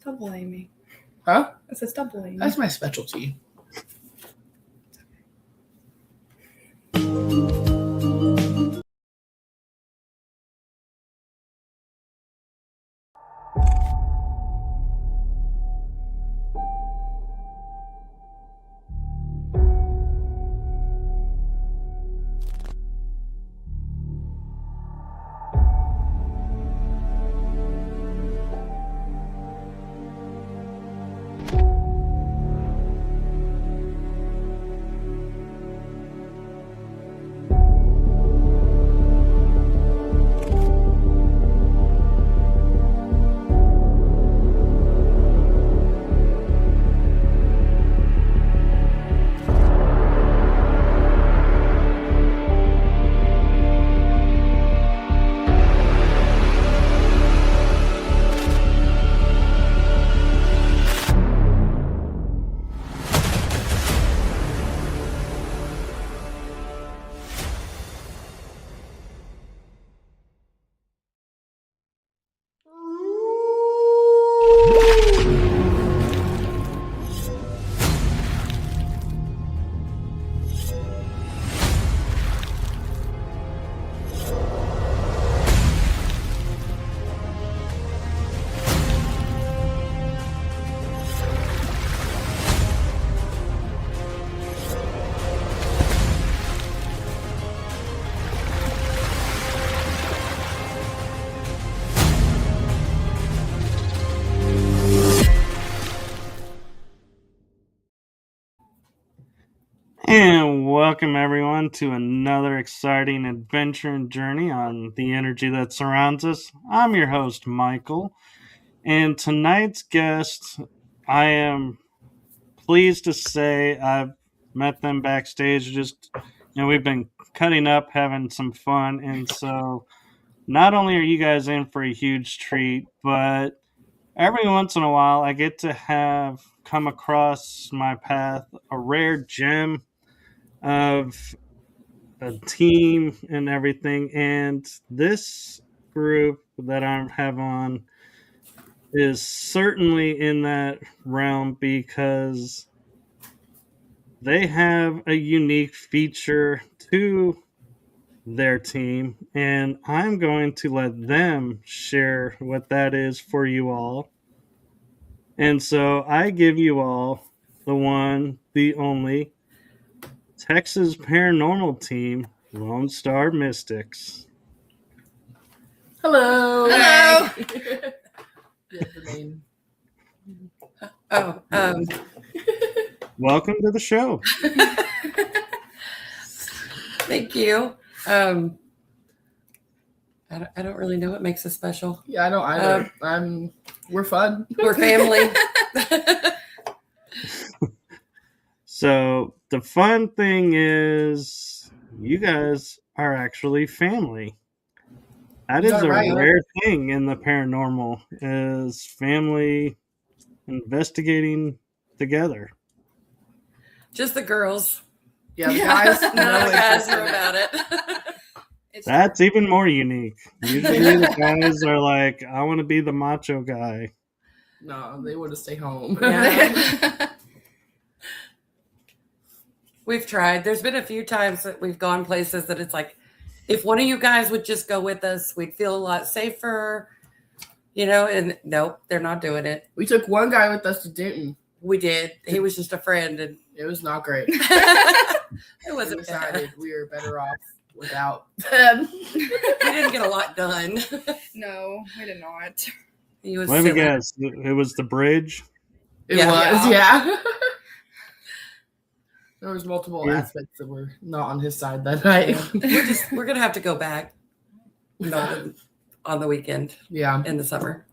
Stop bullying me. Huh? I said stop bullying me. That's my specialty. And welcome everyone to another exciting adventure and journey on the energy that surrounds us. I'm your host, Michael, and tonight's guest, I am pleased to say I've met them backstage. We've been cutting up, having some fun, and so not only are you guys in for a huge treat, but every once in a while I get to have come across my path a rare gem of a team and everything, and this group that I have on is certainly in that realm because they have a unique feature to their team, and I'm going to let them share what that is for you all. And so I give you all the one, the only Texas Paranormal Team, Lone Star Mystics. Hello. Hello. You have the name. Oh, Welcome to the show. thank you. I don't really know what makes us special. Yeah, I don't either. We're fun. We're family. So the fun thing is you guys are actually family. That is a right. rare thing in the paranormal, is family investigating together. Just the girls. Yeah, the guys. None of the guys know about it. That's even more unique. Usually the guys are like, I want to be the macho guy. No, they want to stay home. Yeah. We've tried. There's been a few times that we've gone places that it's like, if one of you guys would just go with us, we'd feel a lot safer, and nope, they're not doing it. We took one guy with us to Denton. We did. He was just a friend, and it was not great. It wasn't We decided bad. we were better off without them. We didn't get a lot done. No, we did not. He was Let me silly. guess. It was the bridge. It Yeah. was, yeah. There was multiple Yeah. aspects that were not on his side that night. We're gonna have to go back. Not on the weekend Yeah. in the summer.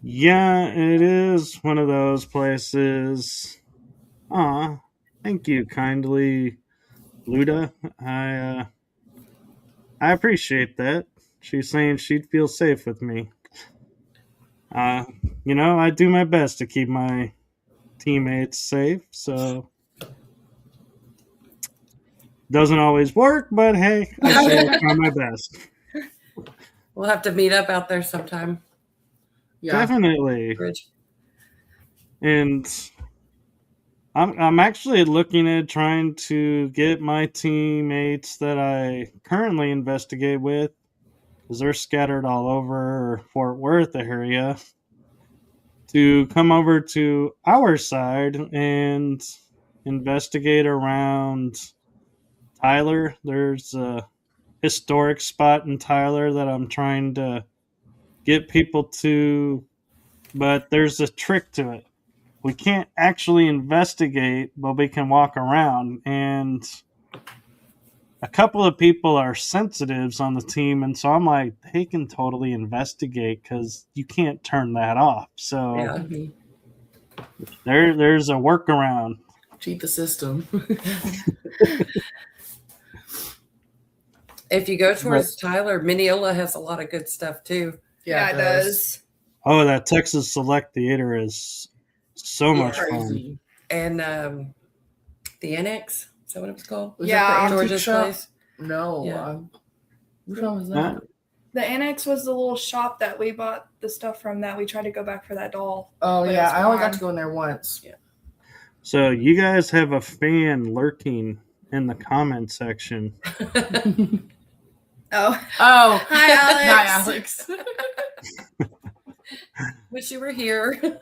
Yeah, it is one of those places. Aw, thank you kindly, Luda. I appreciate that. She's saying she'd feel safe with me. I do my best to keep my teammates safe, so doesn't always work, but hey, I try my best. We'll have to meet up out there sometime. Yeah. Definitely. Bridge. And I'm actually looking at trying to get my teammates that I currently investigate with, because they're scattered all over Fort Worth area, to come over to our side and investigate around Tyler. There's a historic spot in Tyler that I'm trying to get people to, but there's a trick to it. We can't actually investigate, but we can walk around. And a couple of people are sensitives on the team, and so I'm like, they can totally investigate because you can't turn that off. So Yeah. Mhm. there's a workaround. Cheat the system. If you go towards Tyler, Mineola has a lot of good stuff too. Yeah, it does. Oh, that Texas Select Theater is so Yeah. much fun. Crazy. And the Annex, is that what it was called? Was Yeah. that the antique George's shop? place. No. Yeah. Which one was Huh? that? The Annex was the little shop that we bought the stuff from that we tried to go back for that doll. Oh, But yeah. it's I only got gone. to go in there once. So you guys have a fan lurking in the comment section. Oh. Oh. Hi, Alex. Hi, Alex. Wish you were here.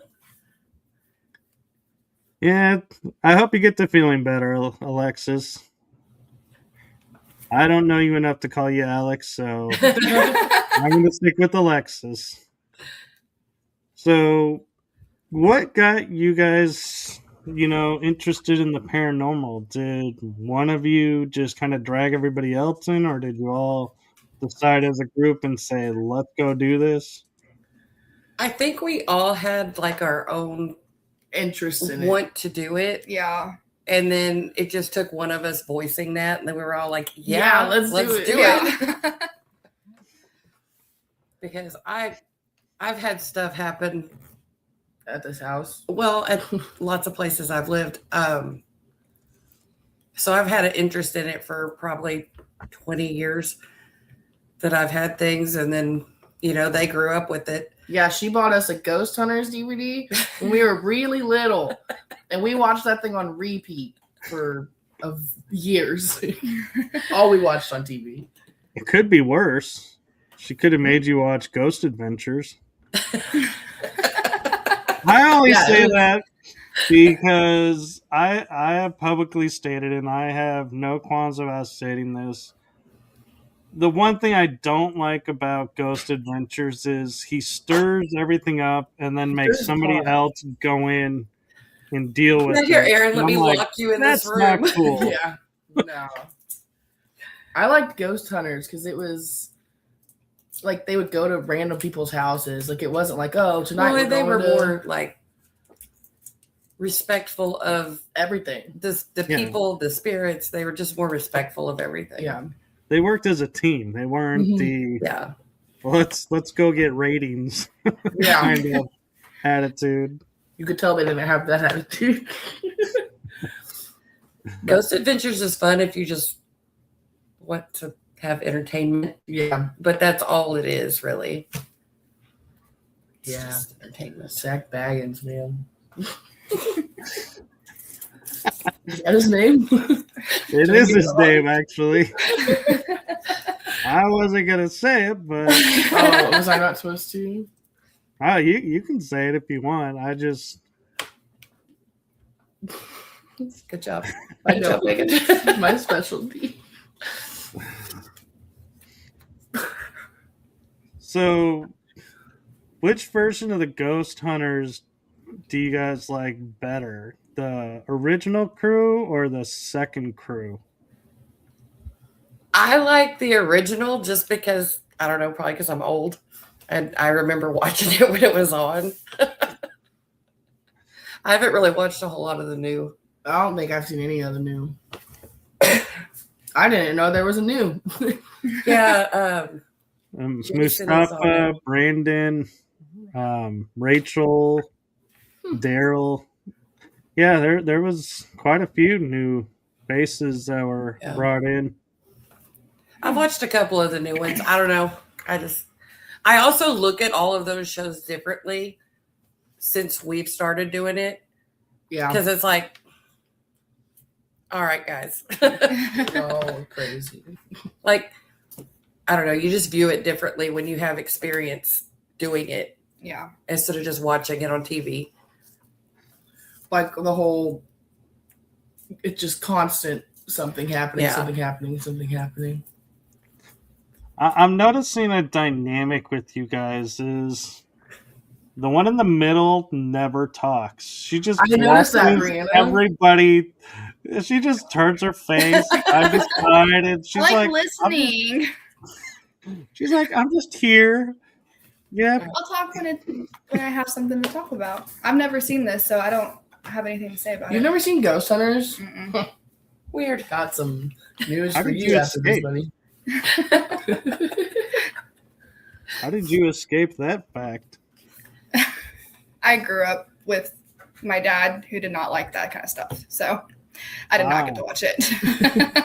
Yeah, I hope you get to feeling better, Alexis. I don't know you enough to call you Alex, so I'm going to stick with Alexis. So, what got you guys, interested in the paranormal? Did one of you just kind of drag everybody else in, or did you all decide as a group and say, let's go do this? I think we all had like our own Interest in it. want to do it. Yeah. And then it just took one of us voicing that. And then we were all like, Yeah, let's let's do it. do Yeah. it. Because I've had stuff happen. At this house. Well, at lots of places I've lived. So I've had an interest in it for probably 20 years that I've had things. And then, they grew up with it. Yeah, she bought us a Ghost Hunters DVD when we were really little. And we watched that thing on repeat for years. All we watched on TV. It could be worse. She could have made you watch Ghost Adventures. I only say that because I have publicly stated, and I have no qualms about stating this. The one thing I don't like about Ghost Adventures is he stirs everything up and then makes somebody else go in and deal with it. Here, Aaron, let And me I'm like, lock you in that's this room. not cool. Yeah. No. I liked Ghost Hunters because it was like they would go to random people's houses. Like it wasn't like, oh, tonight Well, they were going to more like respectful of everything. the Yeah. people, the spirits. They were just more respectful of everything. Yeah. They worked as a team. They weren't Mhm. Yeah. let's go get ratings Yeah. kind of attitude. You could tell they didn't have that attitude. Ghost Adventures is fun if you just want to have entertainment, Yeah. but that's all it is, really. It's Yeah. just entertainment. Zach Baggins, man. Is that his name? It is his name, actually. I wasn't gonna say it, but Oh, was I not supposed to? you can say it if you want. I just Good job. I Good know. job, Megan. My specialty. so. Which version of the Ghost Hunters do you guys like better? The original crew or the second crew? I like the original just because, I don't know, probably because I'm old and I remember watching it when it was on. I haven't really watched a whole lot of the new. I don't think I've seen any of the new. I didn't know there was a new. Yeah. Jason is on Mustafa, it. Brandon, Rachel, Daryl. Yeah, there was quite a few new faces that were Yeah. brought in. I've watched a couple of the new ones. I don't know. I also look at all of those shows differently since we've started doing it. Yeah. Because it's like, all right, guys. Oh, crazy. Like, I don't know. You just view it differently when you have experience doing it Yeah. instead of just watching it on TV. Like the whole, it's just constant something happening, Yeah. something happening, something happening. I'm noticing a dynamic with you guys is the one in the middle never talks. She just I noticed that, watches Brianna. everybody. She just turns her face. I'm just quiet, and she's I like like, listening. she's like, I'm just here. Yep. I'll talk when I have something to talk about. I've never seen this, so I don't have anything to say about You've it. never seen Ghost Hunters? Mm-mm. Weird. Got some news How for did you you after this, escape? buddy. How did you escape that fact? I grew up with my dad who did not like that kind of stuff, so I did not get to watch it.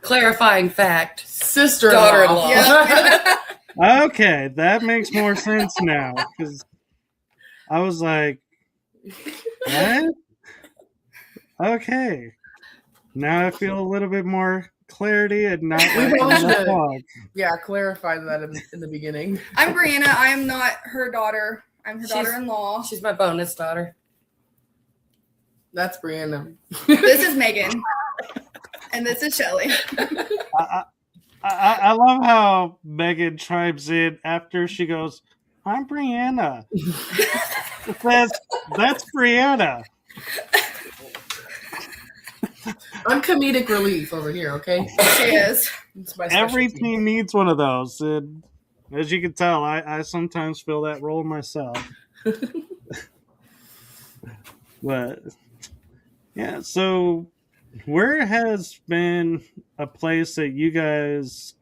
Clarifying fact. Sister-in-law. Daughter-in-law. Yeah. Okay, that makes more sense now because I was like, what? Okay, now I feel a little bit more clarity and not We like probably in the should- fog. Yeah, clarify that in the beginning. I'm Brianna. I am not her daughter. I'm her She's- daughter-in-law. She's my bonus daughter. That's Brianna. This is Megan. And this is Shelly. I love how Megan chimes in after she goes, I'm Brianna. That's Brianna. I'm comedic relief over here, okay? She is. It's my Every specialty. team needs one of those. And as you can tell, I sometimes fill that role myself. But yeah, so where has been a place that you guys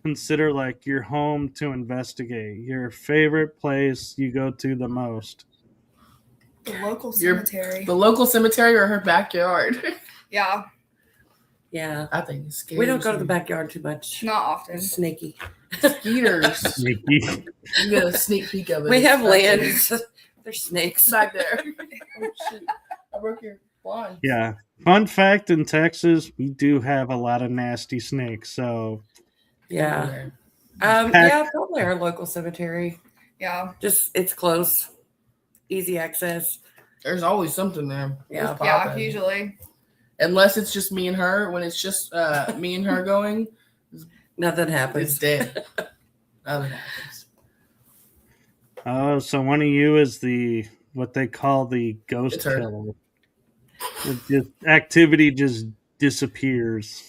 consider like your home to investigate? Your favorite place you go to the most? The local Your- cemetery. The local cemetery or her backyard? Yeah, Yeah. I think it's scary. We don't go to the backyard too much. not often. It's snaky. Skeeters. Sneaky. You get a sneak peek of it. We have That's land. There's snakes. back there. Oh, shoot. I broke your blind. Yeah. Fun fact, in Texas, we do have a lot of nasty snakes. So Yeah. Yeah, probably our local cemetery. Yeah. Just it's close. Easy access. There's always something there. Yeah. It's Yeah, popping. usually. Unless it's just me and her. When it's just me and her going, Nothing it's happens. dead. Nothing happens. oh, so one of you is the what they call the ghost It's her. killer. Activity just disappears.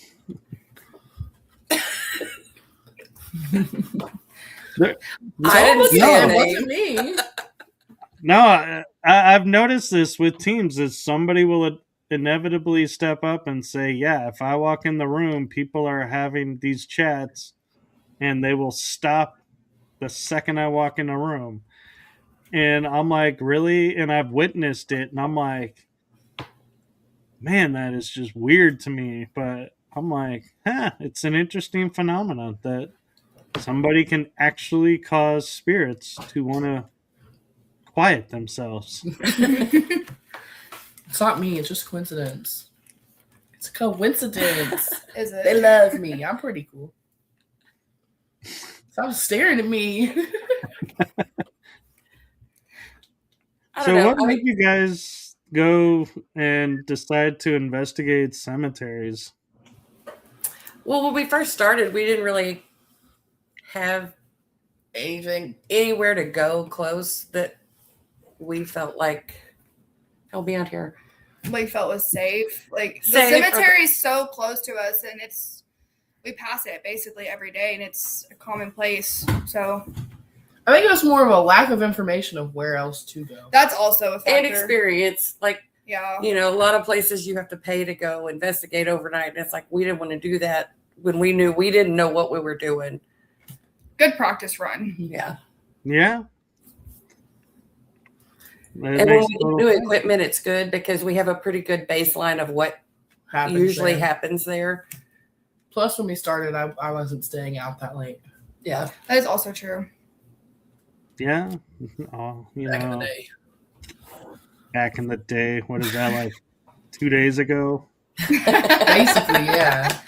I didn't say No. a It name. wasn't me. No, I've noticed this with teams that somebody will inevitably step up and say, yeah, if I walk in the room, people are having these chats and they will stop the second I walk in the room. And I'm like, really? And I've witnessed it and I'm like, man, that is just weird to me. But I'm like, it's an interesting phenomenon that somebody can actually cause spirits to want to quiet themselves. It's not me. It's just coincidence. It's a coincidence. Is it? They love me. I'm pretty cool. Stop staring at me. I So don't know. what made you guys go and decide to investigate cemeteries? Well, when we first started, we didn't really have Anything. anywhere to go close that we felt like, help me out here. We felt was safe. Like the Safe. cemetery is so close to us, and we pass it basically every day, and it's a common place. So I think it was more of a lack of information of where else to go. that's also a factor. And experience. Like, Yeah. you know, a lot of places you have to pay to go investigate overnight. And it's like, we didn't want to do that when we knew we didn't know what we were doing. Good practice run. Yeah. Yeah. That And when makes we total do sense. equipment, it's good because we have a pretty good baseline of what Happens usually there. happens there. Plus, when we started, I wasn't staying out that late. Yeah. That is also true. Yeah. Oh, Back in the day. back in the day. What is that, like 2 days ago? Basically, yeah.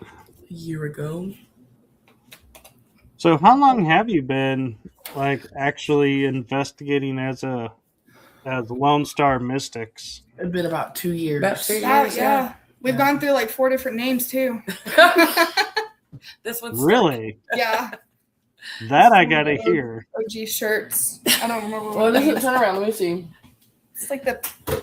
A year ago. So how long have you been like actually investigating as Lone Star Mystics? It's been about 2 years. About 2 Yeah, years. yeah. We've gone through like 4 different names too. This one's Really? Yeah. That I gotta hear. OG shirts. I don't remember Well, what does it names. turn around? Let me see. It's like the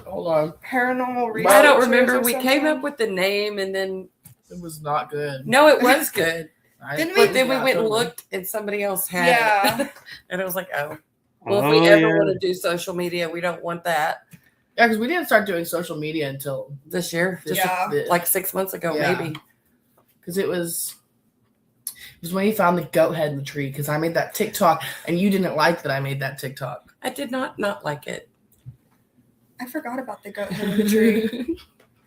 Hold on. paranormal research. I don't remember. We came up with the name and then It was not good. no, it was good. Didn't But then we Yeah, went and totally. looked and somebody else had Yeah. it. And I was like, oh. Well, if Oh, we ever yeah. want to do social media, we don't want that Yeah, because we didn't start doing social media until this year. Just Yeah. like 6 months ago, Yeah. maybe. because it was when you found the goat head in the tree. Because I made that TikTok and you didn't like that I made that TikTok. I did not like it. I forgot about the goat head in the tree.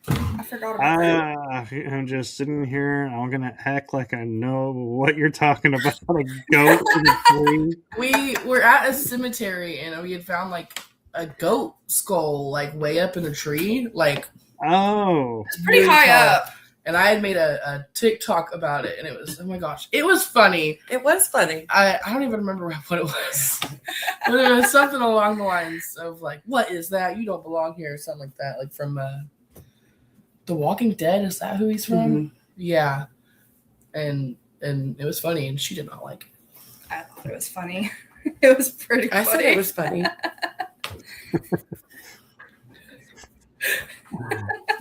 I forgot about that. I'm just sitting here. I'm gonna act like I know what you're talking about. A goat in a tree. We were at a cemetery and we had found like a goat skull like way up in a tree, like Oh, It's pretty really high tall. up. And I had made a TikTok about it, and it was, oh my gosh, it was funny. It was funny. I don't even remember what it was, but it was something along the lines of like, "What is that? You don't belong here," or something like that. Like from The Walking Dead. Is that who he's from? Mhm. Yeah, and it was funny, and she did not like it. I thought it was funny. It was pretty I funny. said it was funny.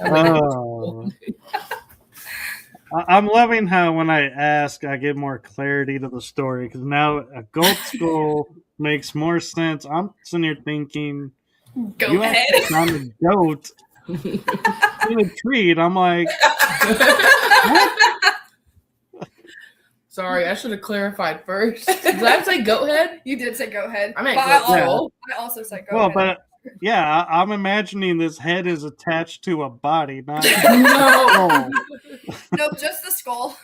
oh. I'm loving how when I ask, I get more clarity to the story because now a goat skull makes more sense. I'm sitting here thinking, Go you ahead. actually found a goat in a tree, and I'm like, Sorry, I should have clarified first. Did I say goat head? You did say go ahead. I meant But goat Yeah. skull. I also said go well, ahead. but yeah, I'm imagining this head is attached to a body, not No, Nope, just the skull.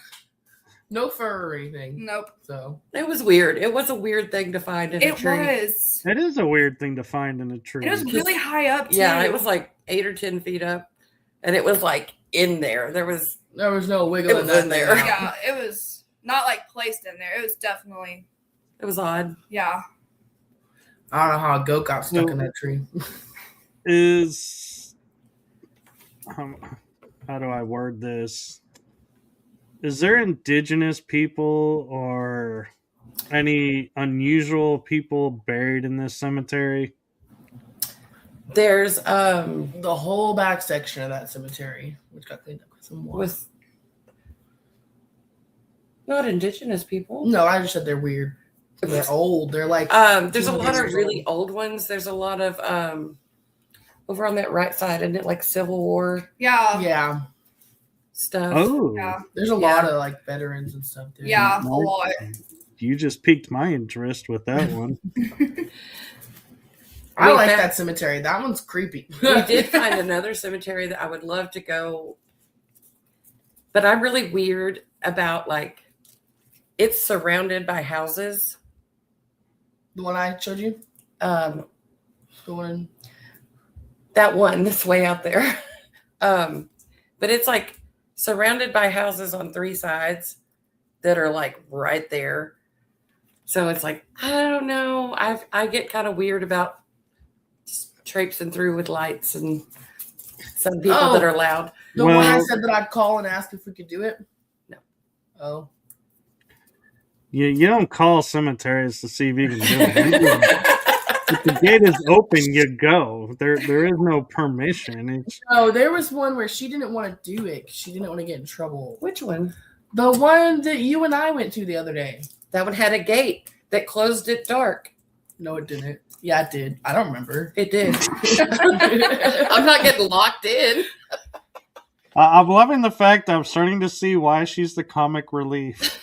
no fur or anything. Nope. So It was weird. It was a weird thing to find in a It tree. was. It is a weird thing to find in a tree. It was really high up too. Yeah, it was like 8 or 10 feet up, and it was like in there. there was no It wiggle in was that in thing. there. Yeah, it was not like placed in there. It was definitely it was odd. yeah. I don't know how a goat got stuck in that tree. Is how do I word this? Is there indigenous people or any unusual people buried in this cemetery? There's The whole back section of that cemetery, which got cleaned up with some water. with not indigenous people. No, I just said they're weird. They're old. They're like There's a lot 200 of years really old ones. There's a lot of over on that right side, isn't it like Civil War Yeah. yeah. stuff? Oh, Yeah. There's a Yeah. lot of like veterans and stuff. Dude. Yeah, a Nice. lot. You just piqued my interest with that one. I We like found- that cemetery. That one's creepy. We did find another cemetery that I would love to go, but I'm really weird about like it's surrounded by houses. The one I showed you. Um, The one. that one that's way out there. But it's like surrounded by houses on 3 sides that are like right there. So it's like, I don't know. I get kind of weird about just traipsing through with lights and some people that are loud. The one I Well- said that I'd call and ask if we could do it. No. Oh. You don't call cemeteries to see if you can do it. If the gate is open, you go. There is no permission. It's, Oh, there was one where she didn't want to do it. She didn't want to get in trouble. Which one? The one that you and I went to the other day. That one had a gate that closed at dark. No, it didn't. Yeah, it did. I don't remember. It did. I'm not getting locked in. I'm loving the fact I'm starting to see why she's the comic relief.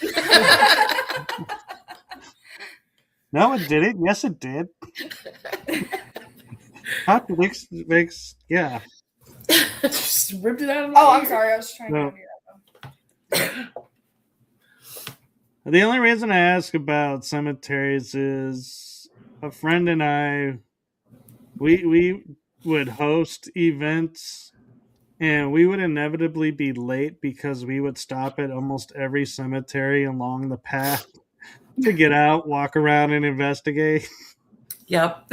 No, it didn't. Yes, it did. Contradicts makes yeah. Just ripped it out of Oh, I'm sorry. I was trying No. to have your The only reason I ask about cemeteries is a friend and I, we would host events, and we would inevitably be late because we would stop at almost every cemetery along the path to get out, walk around, and investigate. Yep.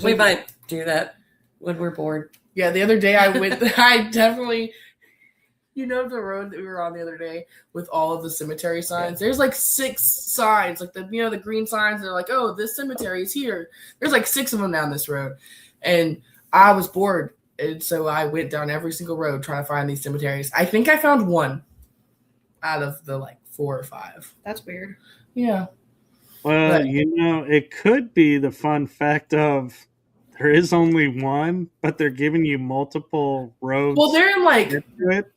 We might do that when we're bored. Yeah, the other day I went. I definitely. You know the road that we were on the other day with all of the cemetery signs? There's like 6 signs, like the green signs. They're like, oh, this cemetery is here. There's like 6 of them down this road. And I was bored. And so I went down every single road trying to find these cemeteries. I think I found 1 out of the like 4 or 5. That's weird. Yeah. Well, But- it could be the fun fact of there is only one, but they're giving you multiple roads. Well, they're in like to it.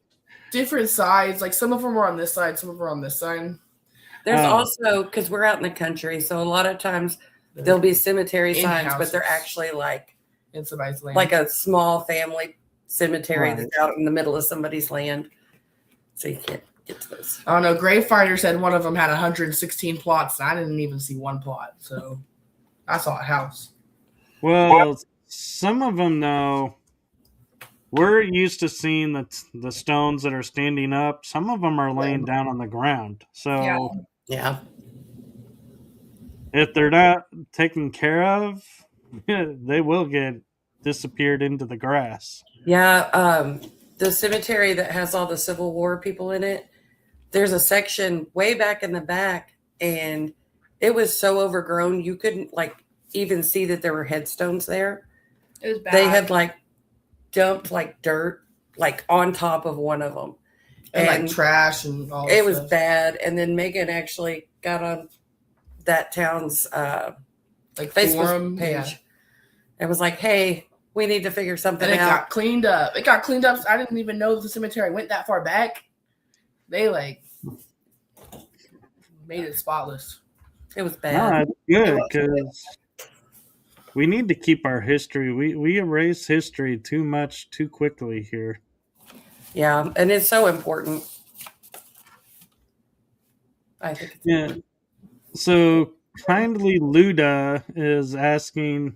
different sides. Like some of them are on this side, some of them are on this side. There's Oh. also, because we're out in the country, so a lot of times there'll be cemetery In signs, but they're houses. actually like In somebody's land. a small family cemetery Right. that's out in the middle of somebody's land. So you can't get to those. I don't know. Gravefinder said one of them had 116 plots, and I didn't even see 1 plot. So I saw a house. Well, some of them, though, we're used to seeing the stones that are standing up. Some of them are laying down on the ground. So Yeah. Yeah. if they're not taken care of, they will get disappeared into the grass. Yeah. The cemetery that has all the Civil War people in it, there's a section way back in the back, and it was so overgrown you couldn't like even see that there were headstones there. It was bad. They had like dumped like dirt like on top of one of them. And, And like trash and all It that was stuff. bad. And then Megan actually got on that town's Like Facebook forum page yeah. and was like, hey, we need to figure something And it out. got cleaned up. It got cleaned up. I didn't even know the cemetery went that far back. They like made it spotless. It was No, bad. that's good because we need to keep our history. We erase history too much too quickly here. Yeah. And it's so important. I think it's Yeah. So kindly Luda is asking,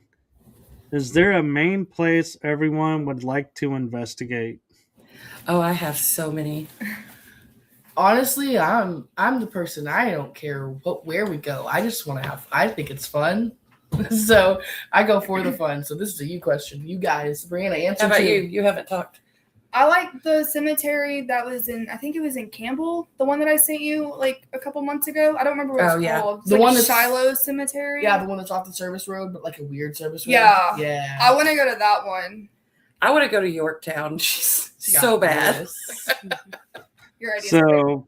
is there a main place everyone would like to investigate? Oh, I have so many. Honestly, I'm the person. I don't care where we go. I just want to have. I think it's fun, so I go for the fun. So this is a you question. You guys, Brianna, answer. How about too. you? You haven't talked. I like the cemetery that was in, I think it was in Campbell, the one that I sent you like a couple months ago. I don't remember what it's Oh, yeah. called. It's The like one that's- Shiloh Cemetery. Yeah, the one that's off the service road, but like a weird service road. Yeah. Yeah. I want to go to that one. I want to go to Yorktown. She got So bad. this. Your idea. So,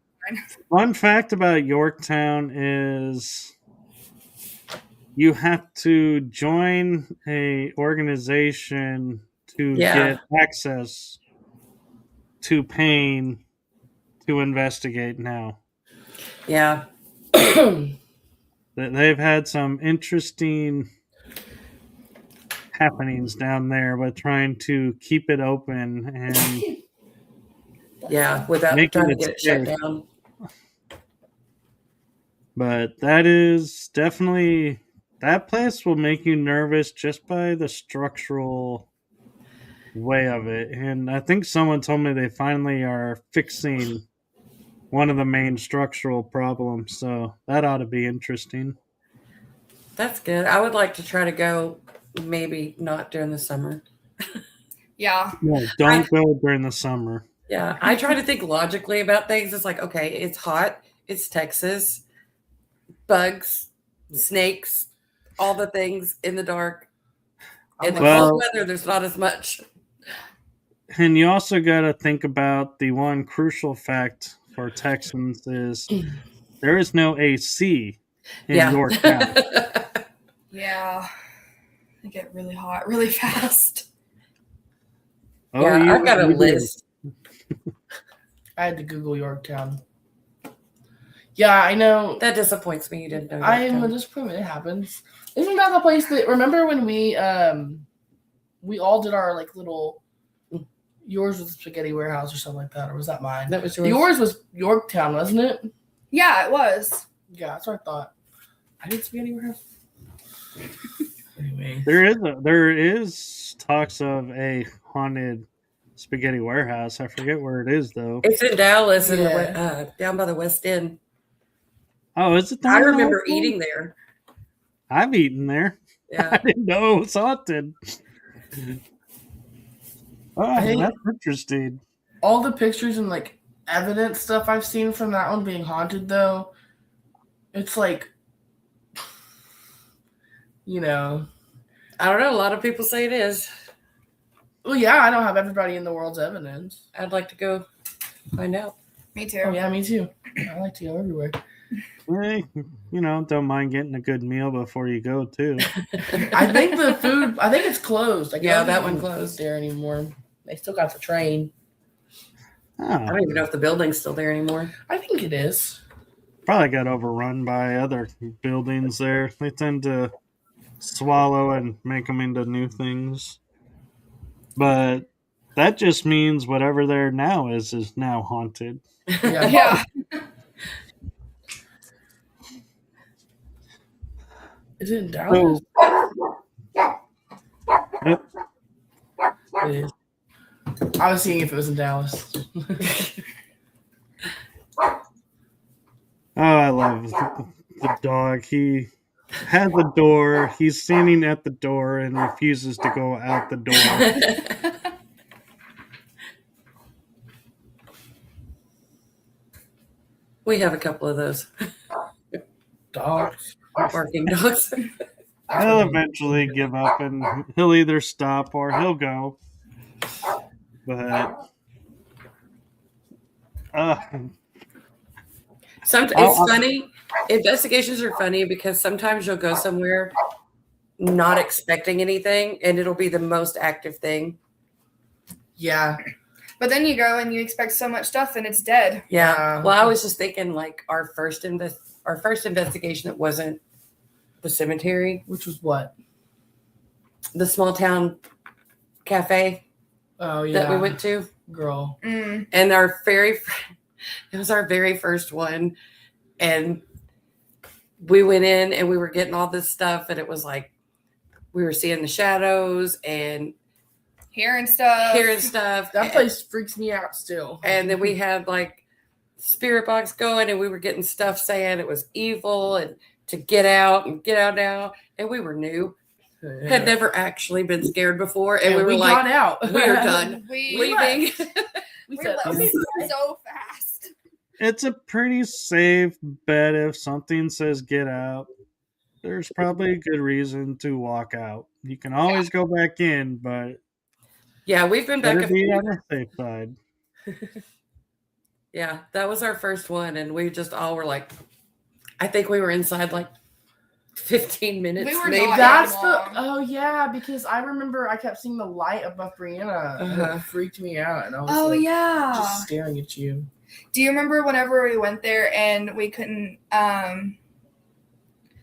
fun fact about Yorktown is you have to join a organization to Yeah. get access to paying to investigate now. Yeah. They've had some interesting happenings down there, but trying to keep it open and Yeah. Without Making trying to it get it shut safe. down. but that is definitely that place will make you nervous just by the structural way of it. And I think someone told me they finally are fixing one of the main structural problems, so that ought to be interesting. That's good. I would like to try to go, maybe not during the summer. Yeah. No, don't go during the summer. Yeah. I try to think logically about things. It's like, okay, it's hot. It's Texas. Bugs, snakes, all the things in the dark. In the Well- cold weather, there's not as much. And you also got to think about the one crucial fact for Texans is there is no AC in Yeah. Yorktown. Yeah. They get really hot really fast. Oh, Yeah, I've got a you do. list. I had to Google Yorktown. Yeah, I know. That disappoints me. You didn't know. I am Yorktown. a disappointment. It happens. Isn't that the place that? Remember when we we all did our like little. Yours was Spaghetti Warehouse or something like that, or was that mine? That was yours. Yours was Yorktown, wasn't it? Yeah, it was. Yeah, that's what I thought. I did Spaghetti Warehouse. Anyway, there is talks of a haunted Spaghetti Warehouse. I forget where it is though. It's in Dallas, Yeah. down by the West End. Oh, is it? I remember eating there. I've eaten there. Yeah. I didn't know it was haunted. Oh, think- that's interesting. all the pictures and like evidence stuff I've seen from that one being haunted, though, it's like, you know, I don't know. A lot of people say it is. well, yeah, I don't have everybody in the world's evidence. I'd like to go find out. Me too. Oh, yeah, me too. I like to go everywhere. Hey, don't mind getting a good meal before you go too. I think the food, I think it's closed. Like, Yeah, I don't that even one closed. there anymore. They still got the train. I Oh, don't even know if the building's still there anymore. I think it is. probably got overrun by other buildings there. They tend to swallow and make them into new things. But that just means whatever there now is now haunted. Yeah. Yeah. Is it in Dallas? Yep. It is. I was seeing if it was in Dallas. Oh, I love the dog. He has a door. He's standing at the door and refuses to go out the door. We have a couple of those Dogs. barking dogs. He'll eventually give up and he'll either stop or he'll go. But It's funny. Investigations are funny because sometimes you'll go somewhere not expecting anything and it'll be the most active thing. Yeah. But then you go and you expect so much stuff and it's dead. Yeah. Well, I was just thinking like our first investigation that wasn't the cemetery, Which was what? the small town cafe Oh, yeah. that we went to. Girl. Mm. And it was our very first one. And we went in and we were getting all this stuff and it was like, we were seeing the shadows and Hearing stuff. That place freaks me out still. And then we had like spirit box going and we were getting stuff saying it was evil and to get out now. And we were new, had never actually been scared before. And we were like, got out. we're done. We Leaving. We we said, left so fast. it's a pretty safe bet if something says get out. There's probably a good reason to walk out. You can always go back in, but Yeah, we've been back. better be on the safe side. Yeah, that was our first one. And we just all were like, I think we were inside like 15 minutes. We were maybe. not. That's long. oh yeah, because I remember I kept seeing the light above Brianna and Uh-huh. it freaked me out and I was Oh like, yeah. just staring at you. Do you remember whenever we went there and we couldn't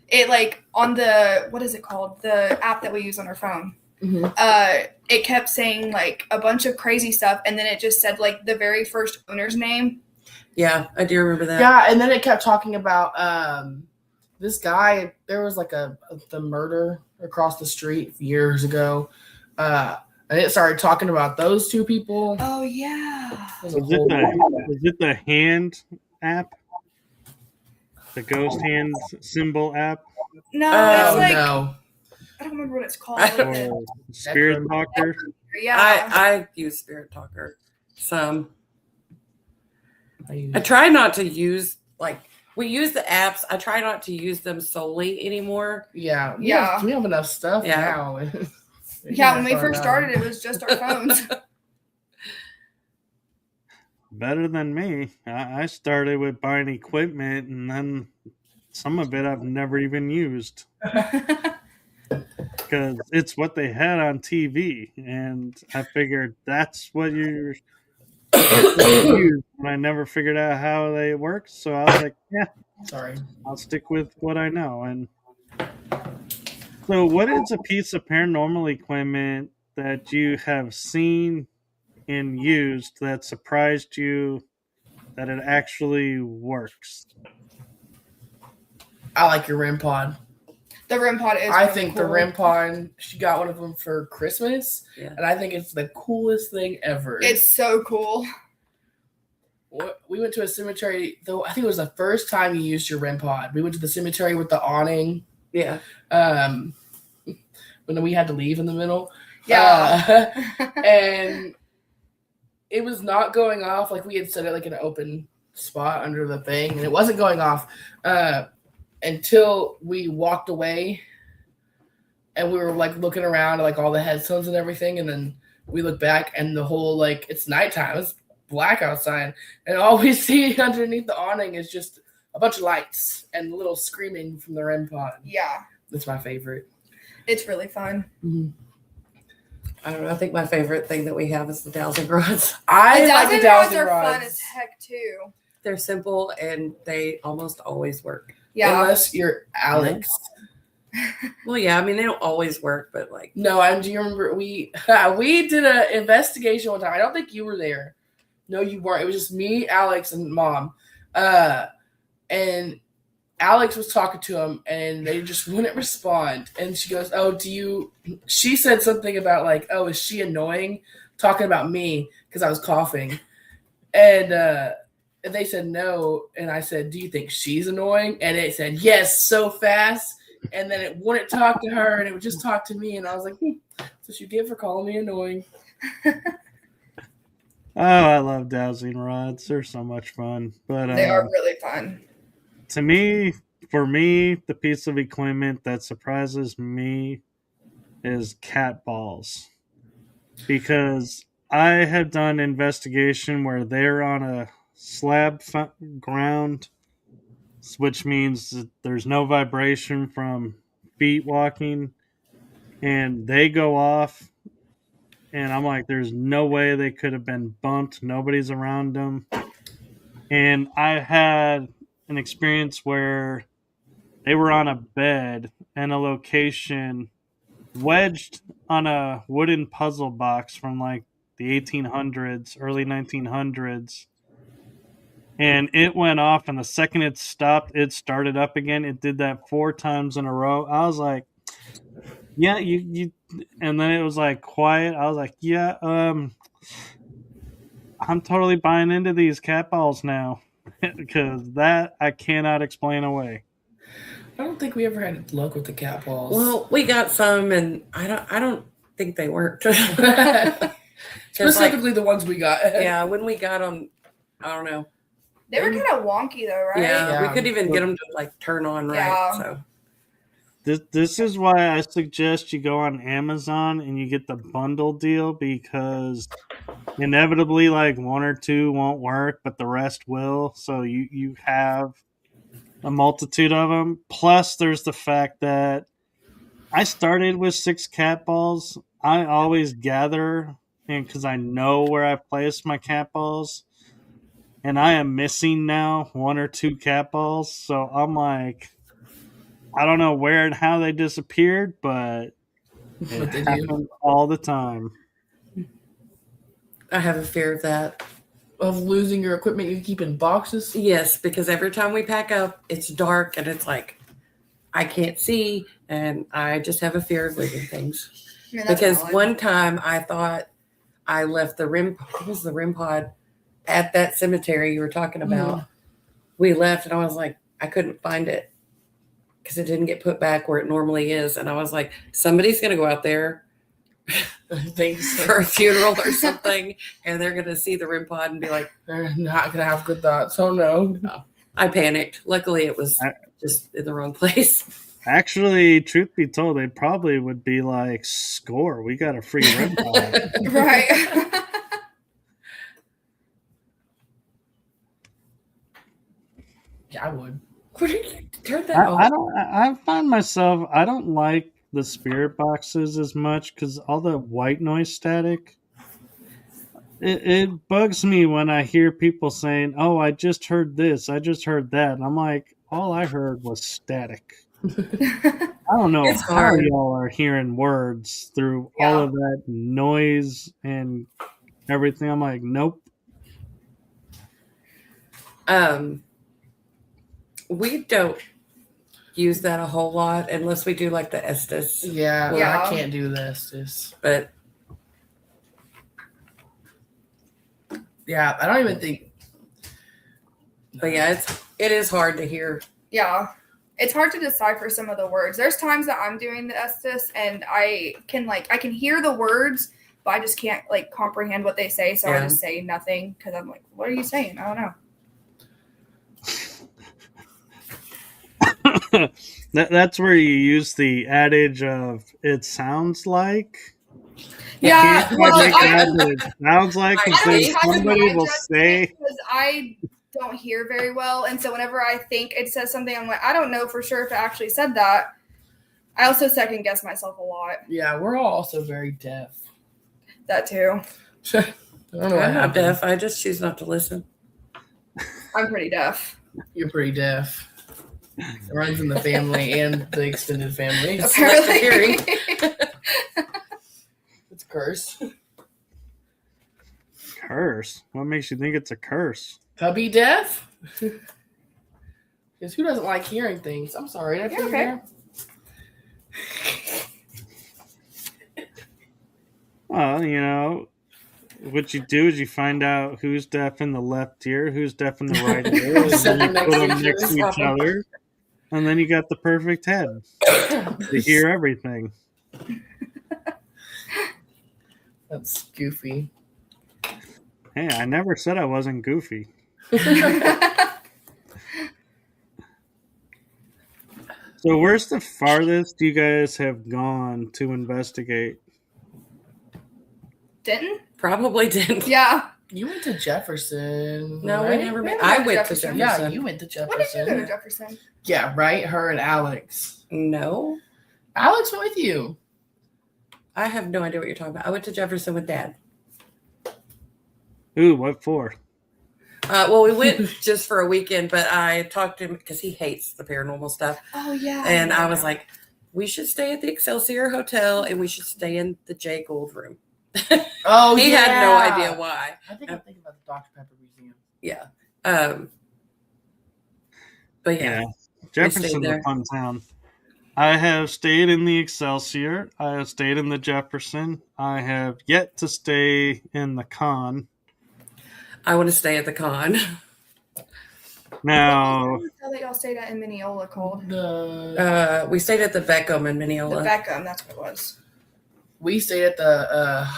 it like on the what is it called? The app that we use on our phone. Mm-hmm. It kept saying like a bunch of crazy stuff and then it just said like the very first owner's name. Yeah, I do remember that. Yeah, and then it kept talking about this guy. There was like the murder across the street years ago, and it started talking about those two people. Oh yeah. Is it the hand app? The ghost hand symbol app? No, Oh it's like no! I don't remember what it's called. I don't- Or Spirit Talker? Yeah. I use Spirit Talker some. I I try not to use we use the apps. I try not to use them solely anymore. yeah, Yeah. We have enough stuff Yeah. now. Yeah, when we first started it was just our phones. Better than me. I started with buying equipment and then some of it I've never even used. Because it's what they had on TV, and I figured that's what you're use. And I never figured out how they work, so I was like, yeah, Sorry. I'll stick with what I know. And so, what is a piece of paranormal equipment that you have seen and used that surprised you that it actually works? I like your REM pod. The REM pod is I really think cool. the REM pod, she got one of them for Christmas, and I think it's the coolest thing ever. It's so cool. We went to a cemetery, though. I think it was the first time you used your REM pod. We went to the cemetery with the awning. Yeah. When we had to leave in the middle. Yeah. And it was not going off. Like, we had set it like in an open spot under the thing, and it wasn't going off until we walked away, and we were like looking around at like all the headstones and everything, and then we looked back, and the whole, like, it's nighttime. It's black outside, and all we see underneath the awning is just a bunch of lights and little screaming from the REM pod. Yeah. That's my favorite. It's really fun. Mm-hmm. I don't know. I think my favorite thing that we have is the dowsing rods. I like the dowsing are rods. fun as heck too. They're simple and they almost always work. Yeah. Unless you're Alex. Well, yeah. I mean, they don't always work, but like. No, do you remember we did an investigation one time. I don't think you were there. No, you weren't. It was just me, Alex, and Mom. And Alex was talking to him, and they just wouldn't respond. And she goes, "Oh, she said something about like, oh, is she annoying?" Talking about me because I was coughing. And they said no. And I said, "Do you think she's annoying?" And it said, "Yes," so fast. And then it wouldn't talk to her, and it would just talk to me. And I was like, "So you get for calling me annoying." Oh, I love dowsing rods. They're so much fun. But they are really fun. For me, the piece of equipment that surprises me is cat balls. Because I have done investigation where they're on a slab ground, which means that there's no vibration from feet walking, and they go off, and I'm like, there's no way they could have been bumped. Nobody's around them. And I had an experience where they were on a bed in a location wedged on a wooden puzzle box from like the 1800s, early 1900s. And it went off, and the second it stopped, it started up again. It did that 4 times in a row. I was like, yeah, you and then it was like quiet. I was like, yeah, I'm totally buying into these cat balls now. Because that I cannot explain away. I don't think we ever had luck with the cat balls. Well, we got some, and I don't think they worked. Specifically, the ones we got. Yeah, when we got them, I don't know. They were kind of wonky though, right? Yeah, we couldn't even get them to like turn on right. Yeah. So this is why I suggest you go on Amazon and you get the bundle deal, because inevitably like 1 or 2 won't work, but the rest will. So you have a multitude of them. Plus, there's the fact that I started with 6 cat balls. I always gather, and because I know where I've placed my cat balls, and I am missing now 1 or 2 cat balls. So I'm like, I don't know where and how they disappeared, but it happens all the time. I have a fear of that. Of losing your equipment you keep in boxes? Yes, because every time we pack up, it's dark and it's like I can't see, and I just have a fear of losing things. I mean, Because valid. one time I thought I left the REM pod at that cemetery you were talking about. We left, and I was like, I couldn't find it because it didn't get put back where it normally is. And I was like, somebody's going to go out there for a funeral or something, and they're going to see the REM pod and be like, they're not going to have good thoughts. Oh, no. I panicked. Luckily, it was just in the wrong place. Actually, truth be told, they probably would be like, score, we got a free REM pod. Right. Yeah, I would. Turn that off. I find myself, I don't like the spirit boxes as much because all the white noise static, it bugs me when I hear people saying, oh, I just heard this, I just heard that. And I'm like, all I heard was static. I don't know It's how hard. y'all are hearing words through all of that noise and everything. I'm like, nope. We don't use that a whole lot unless we do like the Estes. Yeah, Yeah. I can't do this. But Yeah, I don't even think. yeah, it is hard to hear. Yeah. It's hard to decipher some of the words. There's times that I'm doing the Estes and I can hear the words, but I just can't like comprehend what they say. So I just say nothing because I'm like, what are you saying? I don't know. That's where you use the adage of "it sounds like." Yeah, You well, can't make I it what it sounds like, I because don't then trust somebody my will judgment say, because I don't hear very well, and so whenever I think it says something, I'm like, I don't know for sure if it actually said that. I also second guess myself a lot. Yeah, we're all also very deaf. That too. I don't know what I'm not happened. deaf. I just choose not to listen. I'm pretty deaf. You're pretty deaf. It runs in the family and the extended family. Apparently. hearing. It's a curse. "Curse? What makes you think it's a curse?" Cubby deaf? Because who doesn't like hearing things? I'm sorry. Did I You're okay. Well, you know, what you do is you find out who's deaf in the left ear, who's deaf in the right ear, and Set then you them put them next next to each other, and then you got the perfect head to hear everything. That's goofy. Hey, I never said I wasn't goofy. So where's the farthest you guys have gone to investigate? Denton? Probably didn't. Yeah. You went to Jefferson. No, right? we never We met. never I went to went to Jefferson. Jefferson. Yeah, you went to When did you go to Jefferson. Jefferson? Yeah, right? Her and Alex. No, Alex went with you. I have no idea what you're talking about. I went to Jefferson with Dad. Ooh, what for? Well, we went just for a weekend, but I talked to him because he hates the paranormal stuff. Oh, yeah. And I was like, we should stay at the Excelsior Hotel and we should stay in the Jay Gould room. Oh, He yeah. had no idea why. I think I'm thinking about the Dr. Pepper Museum. Yeah. But yeah. Jefferson's there. a fun town. I have stayed in the Excelsior. I have stayed in the Jefferson. I have yet to stay in the Con. I want to stay at the con. Now, What was the hotel that y'all stayed at in Mineola called? We stayed at the Beckham in The Mineola. Beckham, that's what it was. We stayed at the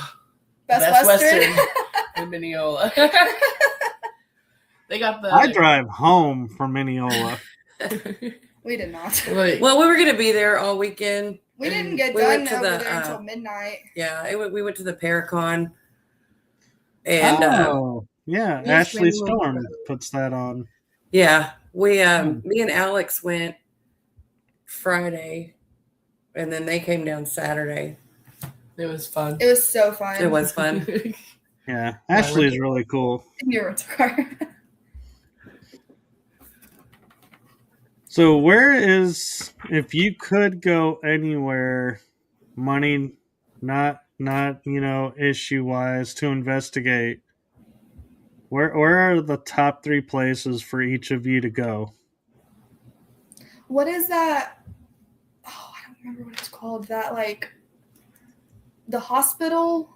Best Western. in Mineola. They got the. I drive home from Mineola. We did not. Like, Well, we were going to be there all weekend. We didn't and get we done went to over the, there until midnight. Yeah, we went to the Paracon. And yeah, Yes, Ashley maybe Storm we'll- puts that on. yeah, me and Alex went Friday, and then they came down Saturday. it was fun. It was so fun. It was fun. Yeah, Ashley's really cool. In your rental car. So where is, if you could go anywhere, money not issue wise, to investigate, where are the top 3 places for each of you to go? What is that? Oh, I don't remember what it's called. That like the hospital?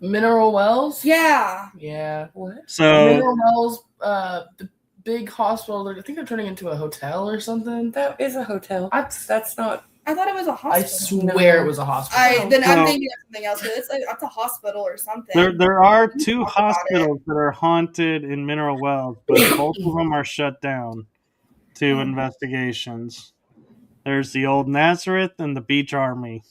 Mineral Wells? Yeah. Yeah. What? So Mineral Wells, the big hospital. I think they're turning into a hotel or something. That is a hotel. That's not. I thought it was a I hospital. swear it was a hospital. I'm No. thinking of something else, but it's like that's a hospital or something. there are 2 Talk about hospitals that are haunted in Mineral Wells, but both of them are shut down to investigations. There's the Old Nazareth and the Beach Army.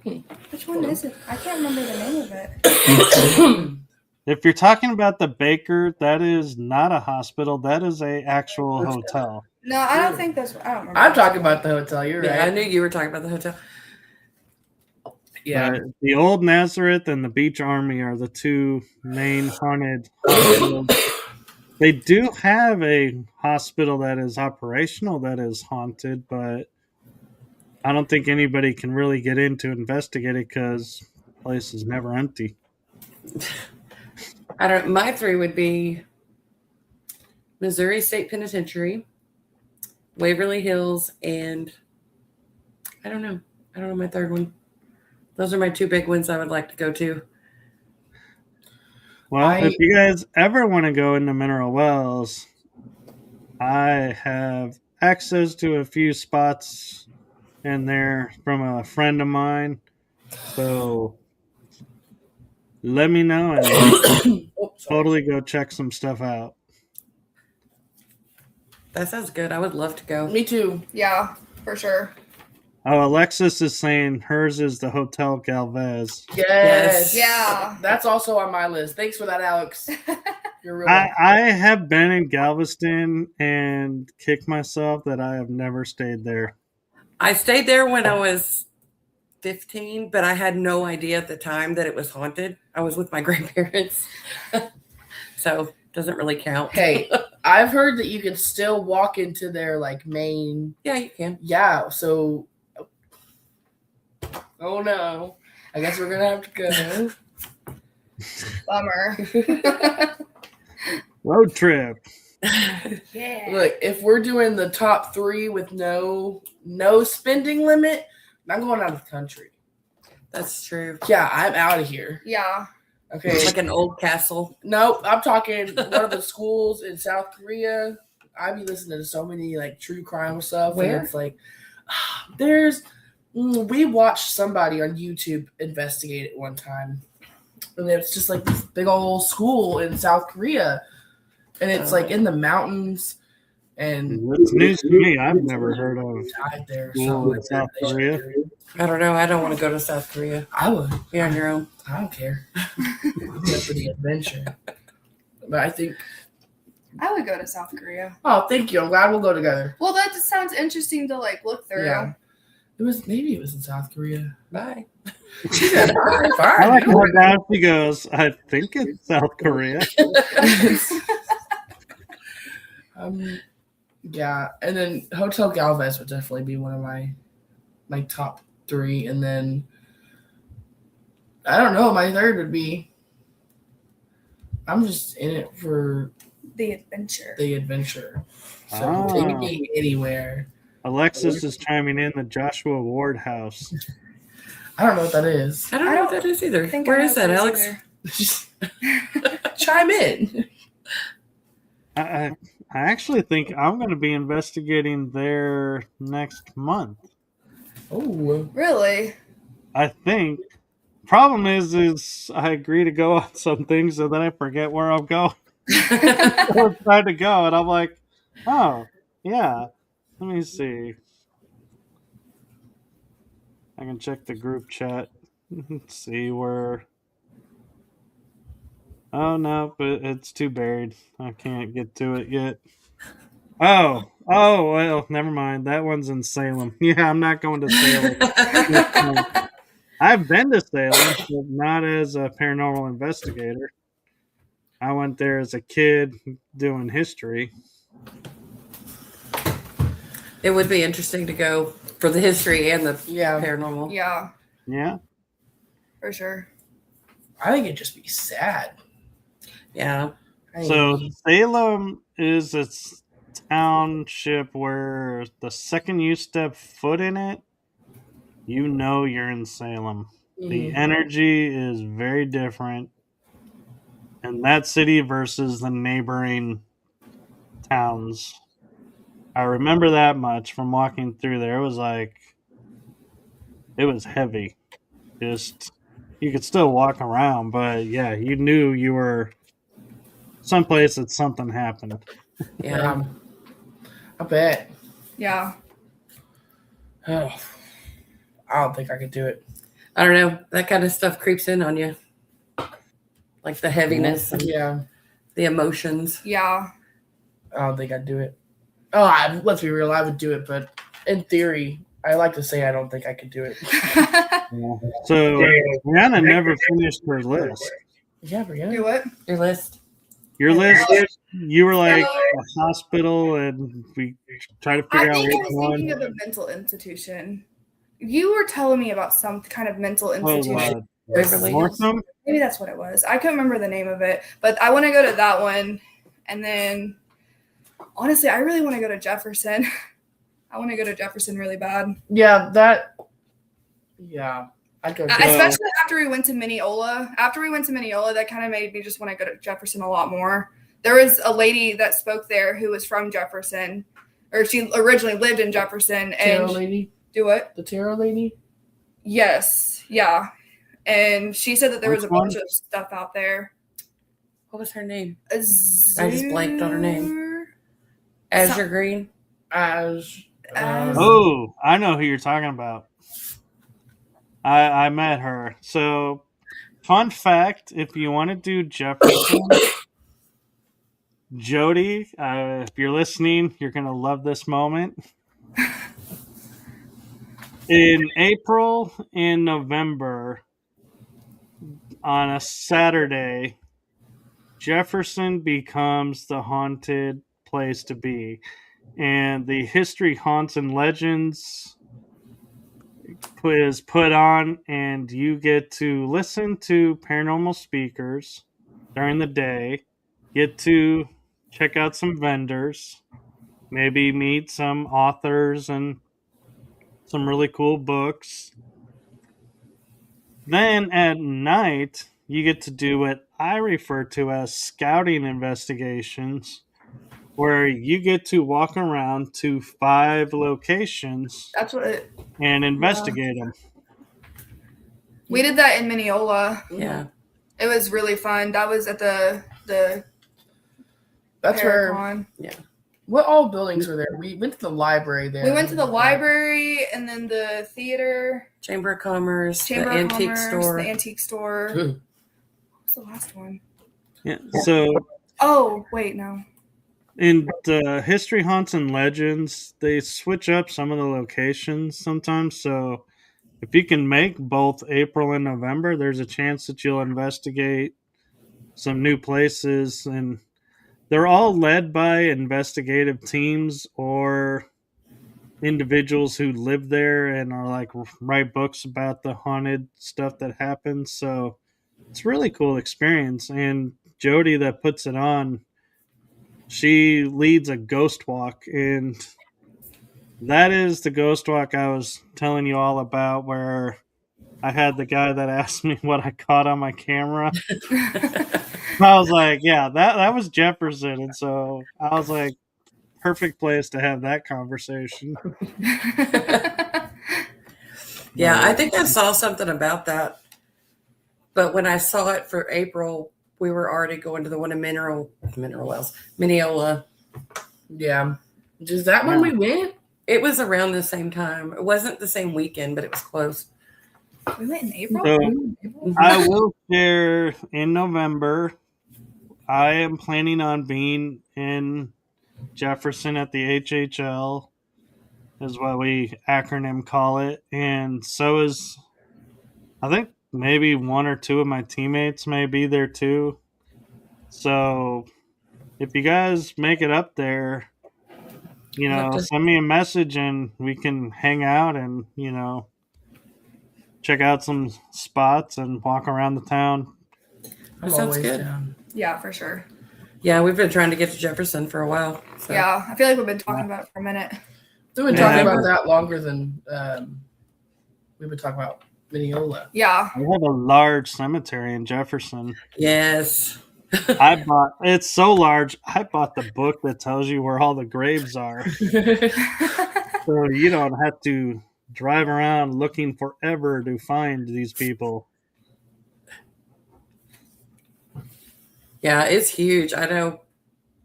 Which one is it? I can't remember the name of it. If you're talking about the Baker, that is not a hospital. That is a actual hotel. No, I don't think that's. I don't remember. I'm talking about the hotel. You're Yeah, I right. knew you were talking about the hotel. Yeah. But the Old Nazareth and the Beach Army are the 2 main haunted hospitals. They do have a hospital that is operational that is haunted, but I don't think anybody can really get in to investigate it because the place is never empty. I don't. My 3 would be Missouri State Penitentiary, Waverly Hills, and I don't know. I don't know my 3rd one. Those are my 2 big ones I would like to go to. Well, if you guys ever want to go into Mineral Wells, I have access to a few spots in there from a friend of mine. So let me know and totally go check some stuff out. That sounds good. I would love to go. Me too. Yeah, for sure. Oh, Alexis is saying hers is the Hotel Galvez. Yes. Yeah. That's also on my list. Thanks for that, Alex. You're real. I have been in Galveston and kicked myself that I have never stayed there. I stayed there when I was 15, but I had no idea at the time that it was haunted. I was with my grandparents. So doesn't really count. Hey, I've heard that you can still walk into their like main. Yeah, you can. Yeah, so. Oh no. I guess we're gonna have to go. Bummer. Road trip. Yeah. Look, if we're doing the top 3 with no spending limit, I'm going out of the country. That's true. Yeah, I'm out of here. Yeah. Okay. It's like an old castle. Nope, I'm talking one of the schools in South Korea. I be listening to so many like true crime stuff. Where? And it's like, we watched somebody on YouTube investigate it one time. And it's just like this big old school in South Korea. And it's like in the mountains. And It's news to me. I've never heard of died there. school in South Korea. I don't know. I don't want to go to South Korea. I would. You're on your own. I don't care. Except for the adventure. But I think. I would go to South Korea. Oh, thank you. I'm glad we'll go together. Well, that just sounds interesting to like look through. Yeah. Maybe it was in South Korea. Bye. She said, fine. I like how now she goes, I think it's South Korea. Yeah, and then Hotel Galvez would definitely be one of my top 3, and then I don't know, my 3rd would be I'm just in it for the adventure. So take me anywhere. Alexis is chiming in the Joshua Ward house. I don't know what that is. I don't know what that is either. Where is that, Alex? Chime in. I actually think I'm going to be investigating there next month. Oh, Really? I think. Problem is I agree to go on some things and then I forget where I'm going. I'm trying to go and I'm like, oh, yeah. Let me see. I can check the group chat. See where. Oh no, but it's too buried. I can't get to it yet. Oh, well, never mind. That one's in Salem. Yeah, I'm not going to Salem. I've been to Salem, but not as a paranormal investigator. I went there as a kid doing history. It would be interesting to go for the history and the paranormal. Yeah. Yeah. For sure. I think it'd just be sad. Yeah. So Salem is a township where the second you step foot in it, you know you're in Salem. The energy is very different. And that city versus the neighboring towns. I remember that much from walking through there. It was like, it was heavy. Just, you could still walk around, but yeah, you knew you were someplace that something happened. Yeah. I bet. Yeah. Oh, I don't think I could do it. I don't know. That kind of stuff creeps in on you. Like the heaviness and the emotions. Yeah. I don't think I'd do it. Let's be real, I would do it, but in theory, I like to say I don't think I could do it. So, Brianna never finished her list. Yeah, Brianna. Do what? Your list. Your list, you were like a hospital, and we try to figure out I think I which was one. thinking of a mental institution. You were telling me about some kind of mental institution. Beverly Hills. Northam? Maybe that's what it was. I couldn't remember the name of it, but I want to go to that one. And then, honestly, I really want to go to Jefferson. I want to go to Jefferson really bad. Yeah, I'd go. Especially after we went to Mineola. After we went to Mineola, that kind of made me just want to go to Jefferson a lot more. There was a lady that spoke there who was from Jefferson, or she originally lived in Jefferson. Tarot And lady? do what? The tarot lady? Yes. Yeah. And she said that there was a Which one? bunch of stuff out there. What was her name? I just blanked on her name. Azure Green. Oh, I know who you're talking about. I met her. So, fun fact, if you want to do Jefferson, Jody, if you're listening, you're going to love this moment. In April and November, on a Saturday, Jefferson becomes the haunted place to be. And the History, Haunts, and Legends is put on, and you get to listen to paranormal speakers during the day, get to check out some vendors, maybe meet some authors and some really cool books. Then at night, you get to do what I refer to as scouting investigations, where you get to walk around to 5 locations That's what it. and investigate them. We did that in Mineola. Yeah. It was really fun. That was at the That's where. Paracon. What all buildings were there? We went to the library there. We went to the library and then the theater, Chamber of Commerce, Chamber the of antique Commerce, store. the antique store. Hmm. What was the last one? Yeah. So Oh, wait, no. in the History, Haunts, and Legends, they switch up some of the locations sometimes. So if you can make both April and November, there's a chance that you'll investigate some new places. And they're all led by investigative teams or individuals who live there and are like write books about the haunted stuff that happens. So it's a really cool experience. And Jody that puts it on, she leads a ghost walk, and that is the ghost walk I was telling you all about, where I had the guy that asked me what I caught on my camera. I was like, yeah, that was Jefferson. And so I was like, perfect place to have that conversation. Yeah, I think I saw something about that. But when I saw it for April, we were already going to the one in Mineola. Yeah. Is that when we went? It was around the same time. It wasn't the same weekend, but it was close. We went in April? So I will share in November. I am planning on being in Jefferson at the HHL, is what we acronym call it. And so is, I think, maybe 1 or 2 of my teammates may be there too. So if you guys make it up there, send me a message and we can hang out and, check out some spots and walk around the town. That sounds good. Down. Yeah, for sure. Yeah, we've been trying to get to Jefferson for a while. So. Yeah, I feel like we've been talking about it for a minute. We've been talking about that longer than we've been talking about Mineola. Yeah. We have a large cemetery in Jefferson. Yes. It's so large, I bought the book that tells you where all the graves are. So you don't have to drive around looking forever to find these people. Yeah, it's huge. I know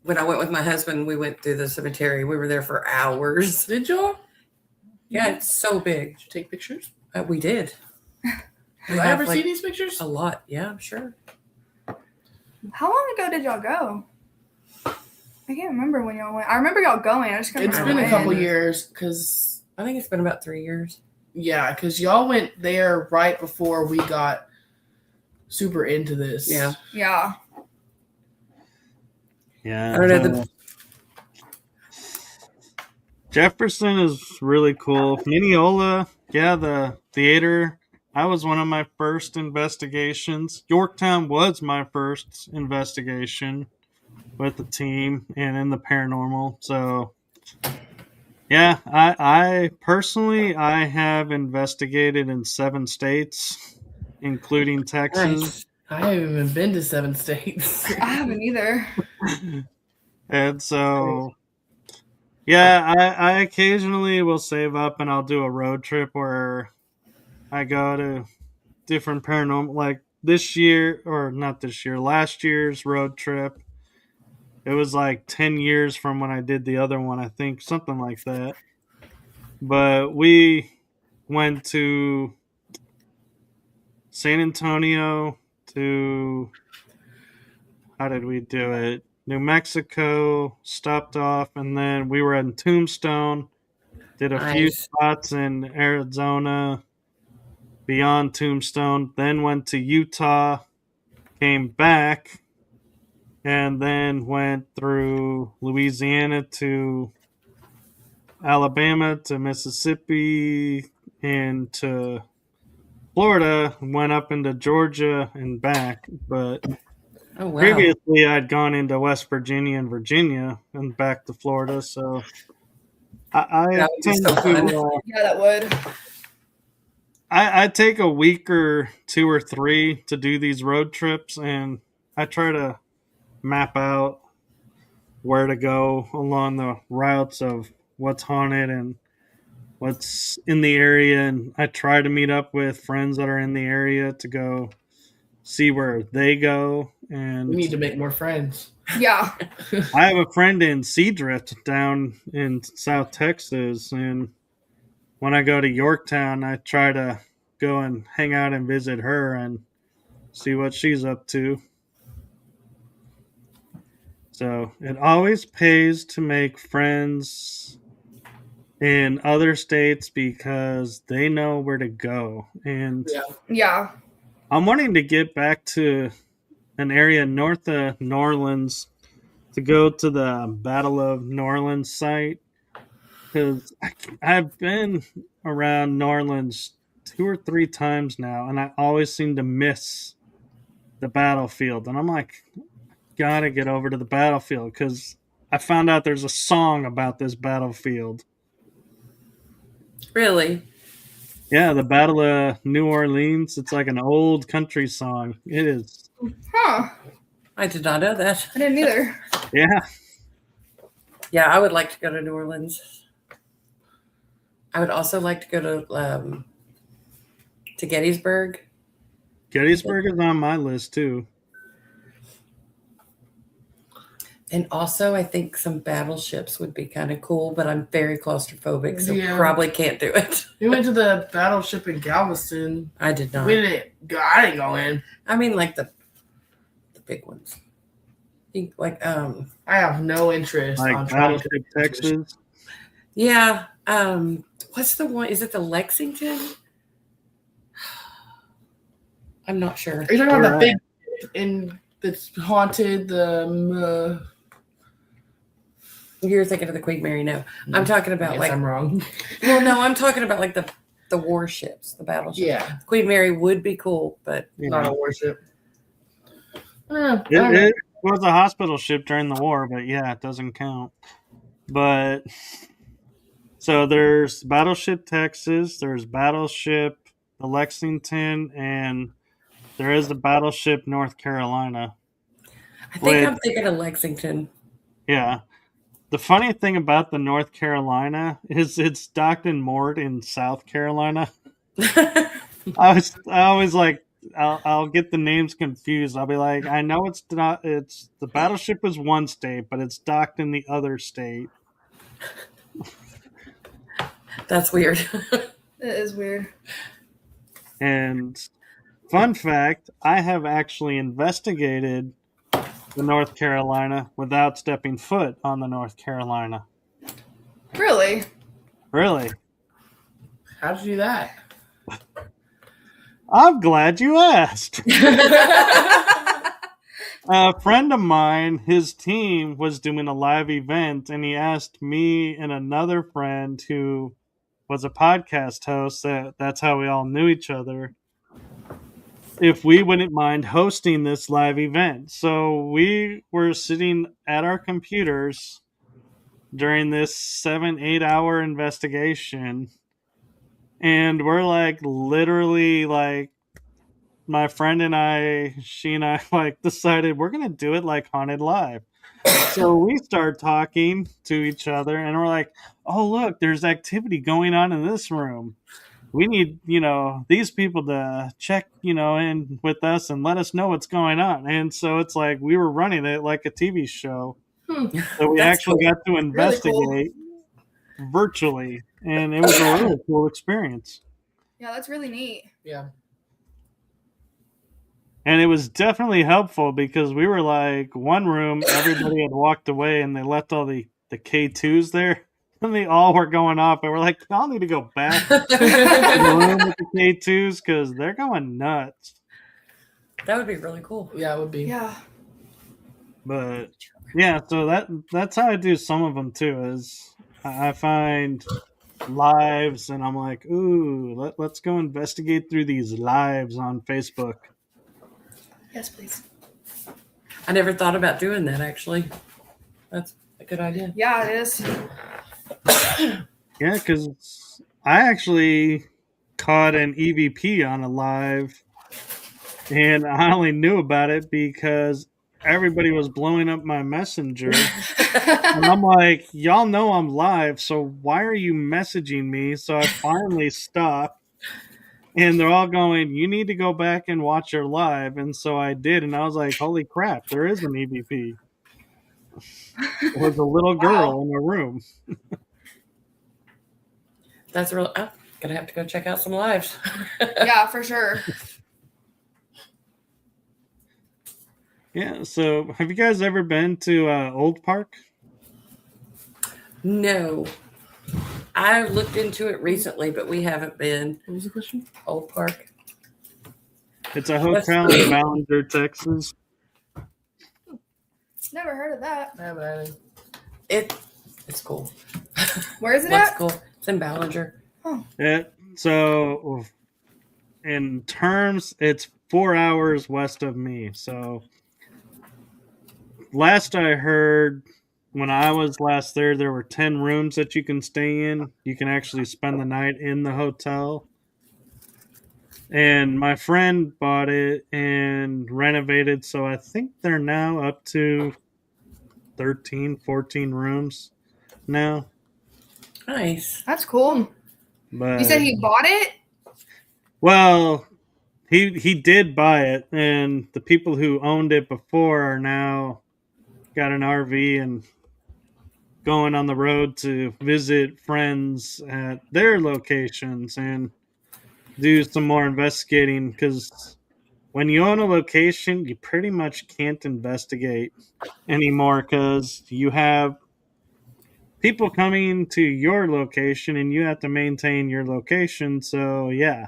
when I went with my husband, we went through the cemetery. We were there for hours. Did y'all? Yeah, it's so big. Did you take pictures? We did. Did I ever see these pictures? A lot. Yeah, I'm sure. How long ago did y'all go? I can't remember when y'all went. I remember y'all going. I just can't It's remember been a couple when. years because I think it's been about 3 years. Yeah, because y'all went there right before we got super into this. Yeah. Yeah. Yeah. I don't know. Jefferson is really cool. Mineola, yeah, the theater. That was one of my first investigations. Yorktown was my first investigation with the team and in the paranormal. So, yeah, I personally I have investigated in 7 states, including Texas. Nice. I haven't even been to 7 states. I haven't either. And so, yeah, I occasionally will save up and I'll do a road trip where I go to different paranormal, like this year, or not this year, last year's road trip. It was like 10 years from when I did the other one, I think, something like that. But we went to San Antonio to, how did we do it? New Mexico, stopped off, and then we were in Tombstone, did a few Nice. spots in Arizona beyond Tombstone, then went to Utah, came back, and then went through Louisiana to Alabama to Mississippi and to Florida, went up into Georgia and back. But Oh wow. previously, I'd gone into West Virginia and Virginia and back to Florida. So I That would be tend so fun. to. Yeah, that would. I take a week or 2 or 3 to do these road trips, and I try to map out where to go along the routes of what's haunted and what's in the area. And I try to meet up with friends that are in the area to go see where they go. And We need to make more friends. Yeah. I have a friend in Seadrift down in South Texas, and when I go to Yorktown, I try to go and hang out and visit her and see what she's up to. So it always pays to make friends in other states because they know where to go. And Yeah. Yeah. I'm wanting to get back to an area north of New Orleans to go to the Battle of New Orleans site, because I've been around New Orleans 2 or 3 times now, and I always seem to miss the battlefield. And I'm like, gotta get over to the battlefield because I found out there's a song about this battlefield. Really? Yeah, the Battle of New Orleans. It's like an old country song. It is. Huh. I did not know that. I didn't either. Yeah. Yeah, I would like to go to New Orleans. I would also like to go to Gettysburg. Gettysburg is on my list too. And also, I think some battleships would be kind of cool, but I'm very claustrophobic, so Yeah. probably can't do it. We went to the battleship in Galveston. I did not. We didn't go. I didn't go in. I mean, like the big ones. Like I have no interest Like on trying to. Battleship Texas. yeah. What's the one? Is it the Lexington? I'm not sure. Are you talking about the Right. big in that's haunted? You're thinking of the Queen Mary. No, I'm talking about Yes, like. I'm wrong. Well, no, I'm talking about like the warships, the battleships. Yeah, Queen Mary would be cool, but not a warship. It was a hospital ship during the war, but yeah, it doesn't count. But so there's Battleship Texas, there's Battleship the Lexington, and there is the Battleship North Carolina. I think I'm thinking of Lexington. Yeah. The funny thing about the North Carolina is it's docked and moored in South Carolina. I always like I'll get the names confused. I'll be like, I know it's not. It's the battleship is one state, but it's docked in the other state. That's weird. It is weird. And fun fact, I have actually investigated the North Carolina without stepping foot on the North Carolina. Really? Really? How'd you do that? I'm glad you asked. I A friend of mine, his team was doing a live event, and he asked me and another friend who was a podcast host, that's how we all knew each other, if we wouldn't mind hosting this live event. So we were sitting at our computers during this 7-8 hour investigation, and we're like literally like my friend and I, she and I like decided we're gonna do it like Haunted Live. So we start talking to each other and we're like, oh look, there's activity going on in this room. We need, these people to check, in with us and let us know what's going on. And so it's like we were running it like a TV show. So we That's actually cool. got to investigate virtually, and it was a really cool experience. Yeah, that's really neat. Yeah. And it was definitely helpful because we were like one room, everybody had walked away and they left all the K2s there. And they all were going off. And we're like, y'all need to go back to the room with the K2s because they're going nuts. That would be really cool. Yeah, it would be. Yeah. But yeah, so that's how I do some of them too, is I find lives and I'm like, ooh, let's go investigate through these lives on Facebook. Yes, please. I never thought about doing that, actually. That's a good idea. Yeah, it is. Yeah, because I actually caught an EVP on a live, and I only knew about it because everybody was blowing up my messenger. And I'm like, y'all know I'm live, so why are you messaging me? So I finally stopped. And they're all going, you need to go back and watch your live. And so I did. And I was like, holy crap, there is an EVP. It was a little girl in a room. That's real. I'm going to have to go check out some lives. Yeah, for sure. Yeah. So have you guys ever been to Old Park? No. I looked into it recently, but we haven't been. What was the question? Old Park. It's a hotel in Ballinger, Texas. Never heard of that. I haven't had any. It's cool. Where is it What's at? cool? It's in Ballinger. So in terms, it's 4 hours west of me. So last I heard, when I was last there were 10 rooms that you can stay in. You can actually spend the night in the hotel. And my friend bought it and renovated, so I think they're now up to 13, 14 rooms now. Nice. That's cool. But You said he bought it? well, he did buy it, and the people who owned it before are now got an RV and going on the road to visit friends at their locations and do some more investigating, because when you own a location, you pretty much can't investigate anymore because you have people coming to your location and you have to maintain your location. So yeah,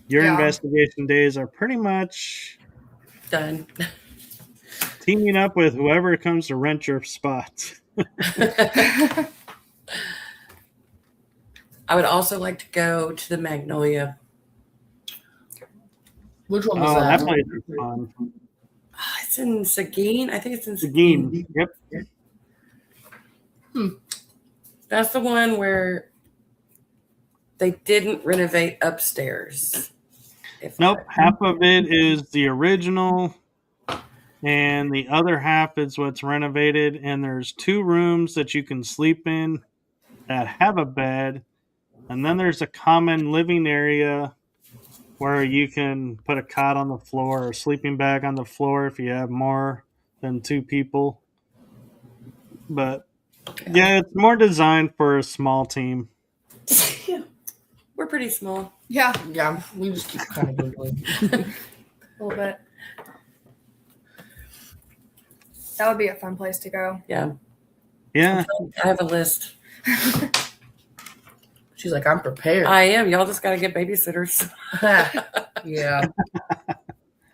your investigation days are pretty much Done. teaming up with whoever comes to rent your spot. I would also like to go to the Magnolia. Which one was Oh, that? that place is fun. It's in Seguin. I think it's in Seguin. Yep. That's the one where they didn't renovate upstairs. Nope. Half of it is the original, and the other half is what's renovated. And there's 2 rooms that you can sleep in that have a bed. And then there's a common living area where you can put a cot on the floor or a sleeping bag on the floor if you have more than 2 people. But yeah, it's more designed for a small team. We're pretty small. Yeah, Yeah, we just keep kind of dwindling. a little bit. That would be a fun place to go. Yeah. Yeah. I have a list. She's like, I'm prepared. I am. Y'all just got to get babysitters. Yeah.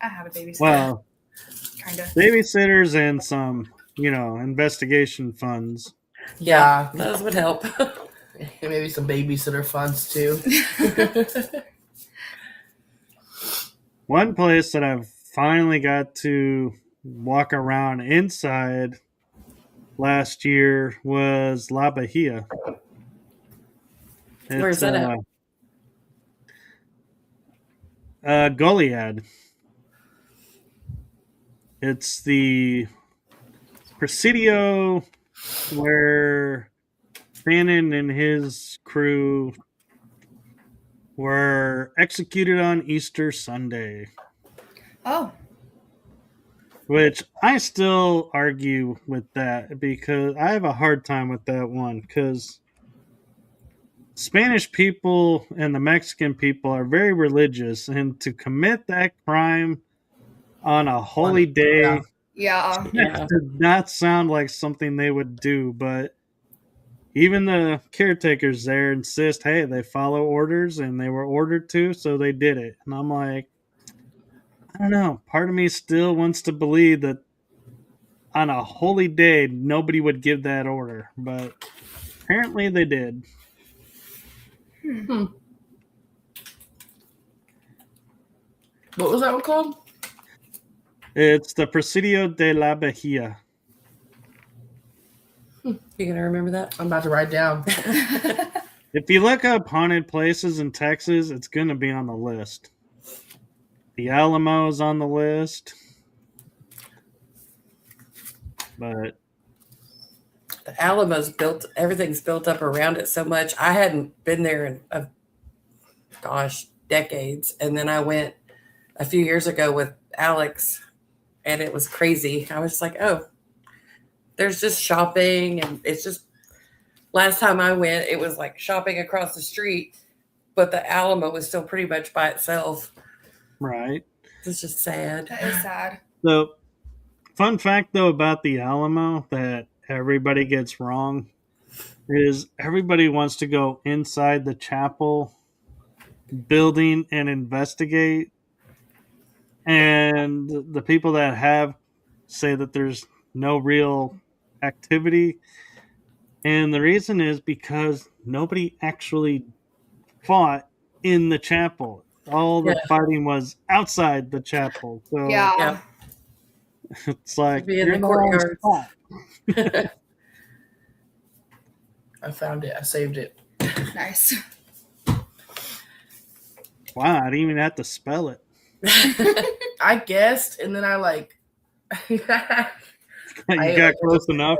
I have a babysitter. Well, trying to. Babysitters and some, investigation funds. Yeah. Those would help. And maybe some babysitter funds too. One place that I've finally got to walk around inside last year was La Bahia. Where's that at? Goliad. It's the Presidio where Bannon and his crew were executed on Easter Sunday. Oh. Which I still argue with that because I have a hard time with that one because Spanish people and the Mexican people are very religious, and to commit that crime on a holy day Yeah. did not sound like something they would do, but even the caretakers there insist, hey, they follow orders and they were ordered to, so they did it. And I'm like, I don't know. Part of me still wants to believe that on a holy day, nobody would give that order, but apparently they did. What was that one called? It's the Presidio de la Bahia. You gonna remember that? I'm about to write down. If you look up haunted places in Texas, it's going to be on the list. The Alamo is on the list. But The Alamo's built, everything's built up around it so much. I hadn't been there in, decades. And then I went a few years ago with Alex, and it was crazy. I was just like, oh, there's just shopping, and it's just, last time I went, it was like shopping across the street, but the Alamo was still pretty much by itself. right. It's just sad. That is sad. So, fun fact though about the Alamo that everybody gets wrong is everybody wants to go inside the chapel building and investigate, and the people that have say that there's no real activity, and the reason is because nobody actually fought in the chapel. All the fighting was outside the chapel. So Yeah. it's like Be in the you're wrong courtyard. spot. I found it. I saved it. Nice. Wow, I didn't even have to spell it. I guessed, and then I like. You got close enough.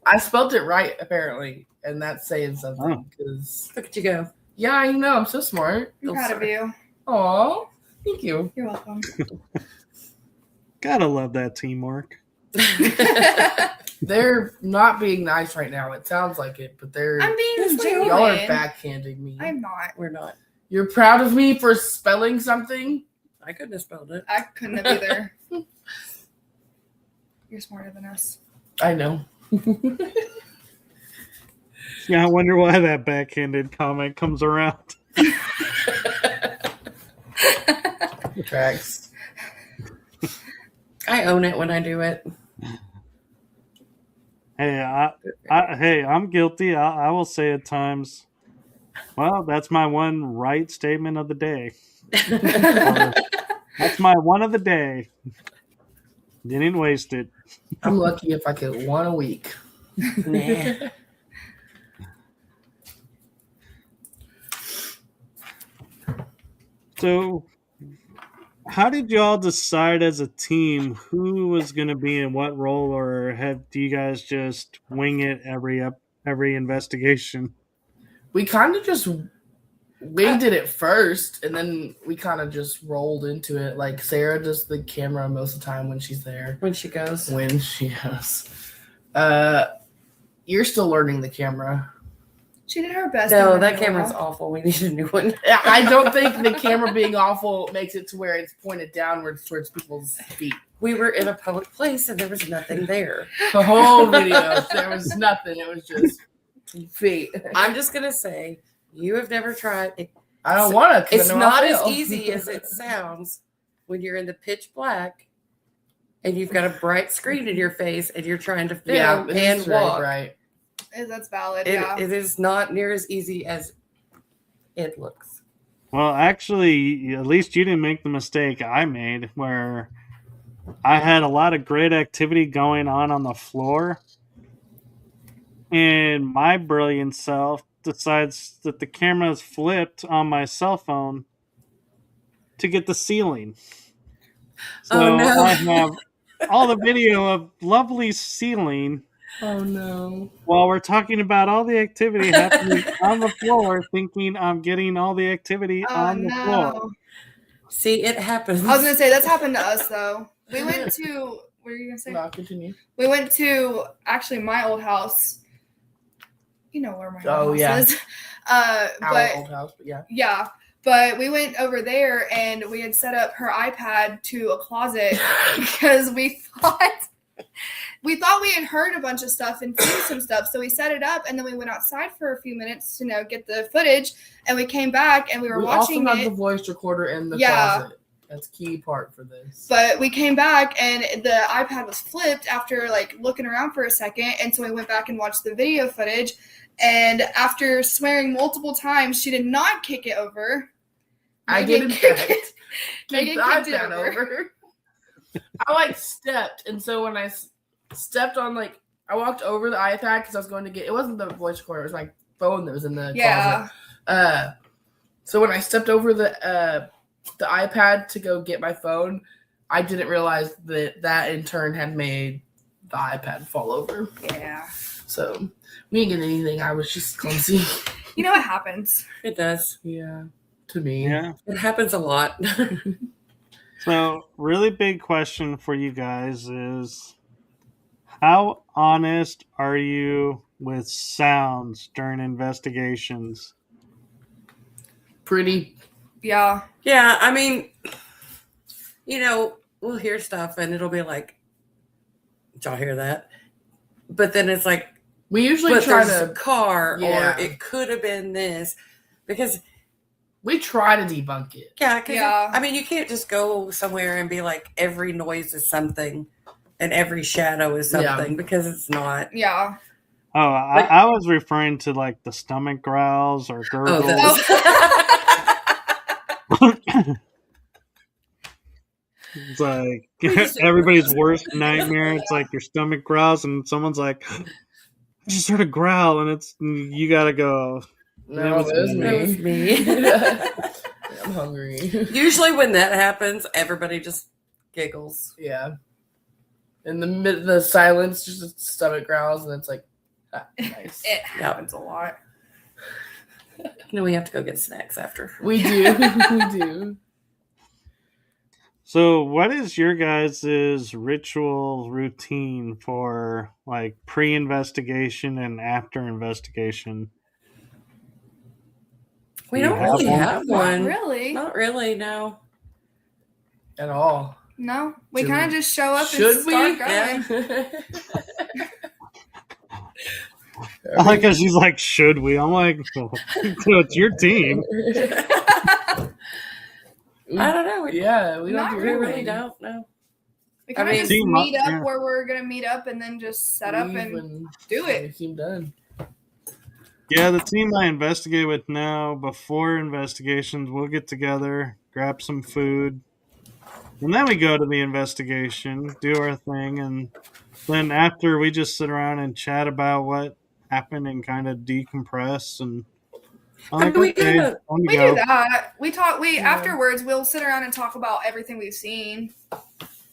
I spelled it right, apparently, and that's saying something. Because Look at you go. yeah, I know I'm so smart. I'm proud of you. Aw, thank you. You're welcome. Gotta love that teamwork. They're not being nice right now. It sounds like it, but they're I'm being Yes, we are. y'all are genuine. backhanding me. I'm not. We're not. You're proud of me for spelling something? I couldn't have spelled it. I couldn't have either. You're smarter than us. I know. Yeah, I wonder why that backhanded comment comes around. Tracks. I own it when I do it. Hey, I'm guilty. I will say at times, well, that's my one right statement of the day. Or, that's my one of the day. Didn't waste it. I'm lucky if I get one a week. Nah. So, how did y'all decide as a team who was going to be in what role, or do you guys just wing it every investigation? We kind of just winged it at first, and then we kind of just rolled into it. Like Sarah does the camera most of the time when she's there. When she goes. When she goes. You're still learning the camera. She did her best. No, in the that middle. camera's awful. We need a new one. I don't think the camera being awful makes it to where it's pointed downwards towards people's feet. We were in a public place and there was nothing there. The whole video, there was nothing. It was just feet. I'm just going to say, you have never tried it. I don't want to. It's not as easy as it sounds when you're in the pitch black and you've got a bright screen in your face and you're trying to film Yeah, it and is very walk. bright. That's valid. It Yeah. is not near as easy as it looks. Well, actually, at least you didn't make the mistake I made, where I had a lot of great activity going on the floor, and my brilliant self decides that the camera is flipped on my cell phone to get the ceiling. So Oh, no. I have all the video of lovely ceiling Oh no. while we're talking about all the activity happening on the floor, thinking I'm getting all the activity on the floor. See, it happens. I was gonna say that's happened to us though. We went to. What were you gonna say? No, continue. We went to actually my old house. You know where my old house is. Our But old house, but yeah. yeah, but we went over there and we had set up her iPad to a closet because we thought we had heard a bunch of stuff and seen some stuff. So we set it up and then we went outside for a few minutes to get the footage, and we came back and we were watching also it. have the voice recorder in the closet. That's key part for this. But we came back and the iPad was flipped after looking around for a second, and so we went back and watched the video footage. And after swearing multiple times, she did not kick it over. I didn't kick kick the Megan kicked it iPad over. I stepped, and so when I stepped on I walked over the iPad because I was going to get. It wasn't the voice recorder; it was my phone that was in the closet. So when I stepped over the iPad to go get my phone, I didn't realize that in turn had made the iPad fall over. Yeah. So we didn't get anything. I was just clumsy. You know what happens? It does. Yeah. To me. Yeah. It happens a lot. So, really big question for you guys is, how honest are you with sounds during investigations? Pretty. Yeah. Yeah, I mean, we'll hear stuff and it'll be like, did y'all hear that? But then it's like, we usually try a car, Yeah. or it could have been this, because we try to debunk it. Yeah. I mean, you can't just go somewhere and be like, every noise is something and every shadow is something, because it's not. Yeah. Oh, I was referring to the stomach growls or gurgles. It's like everybody's worst nightmare. It's like your stomach growls and someone's like, I just heard a growl, and you gotta go. No, it was me. I'm hungry. Usually when that happens, everybody just giggles. Yeah. In the silence, just a stomach growls, and it's like, nice. It happens a lot. We have to go get snacks after. We do. We do. So, what is your guys' ritual routine for pre-investigation and after investigation? We don't really have one. Not really, no. At all. No. We kind of just show up Should and start going. Yeah. I like how she's like, should we? I'm like, so it's your team. I don't know. We don't Not do We really. really don't know. We kind of just team up, meet up yeah. where we're going to meet up and then just set up and do it. Team done. Yeah, the team I investigate with now, before investigations, we'll get together, grab some food, and then we go to the investigation, do our thing, and then after we just sit around and chat about what happened and kind of decompress. And I'm like, We okay, do on to We go. do that. We talk. Afterwards, we'll sit around and talk about everything we've seen.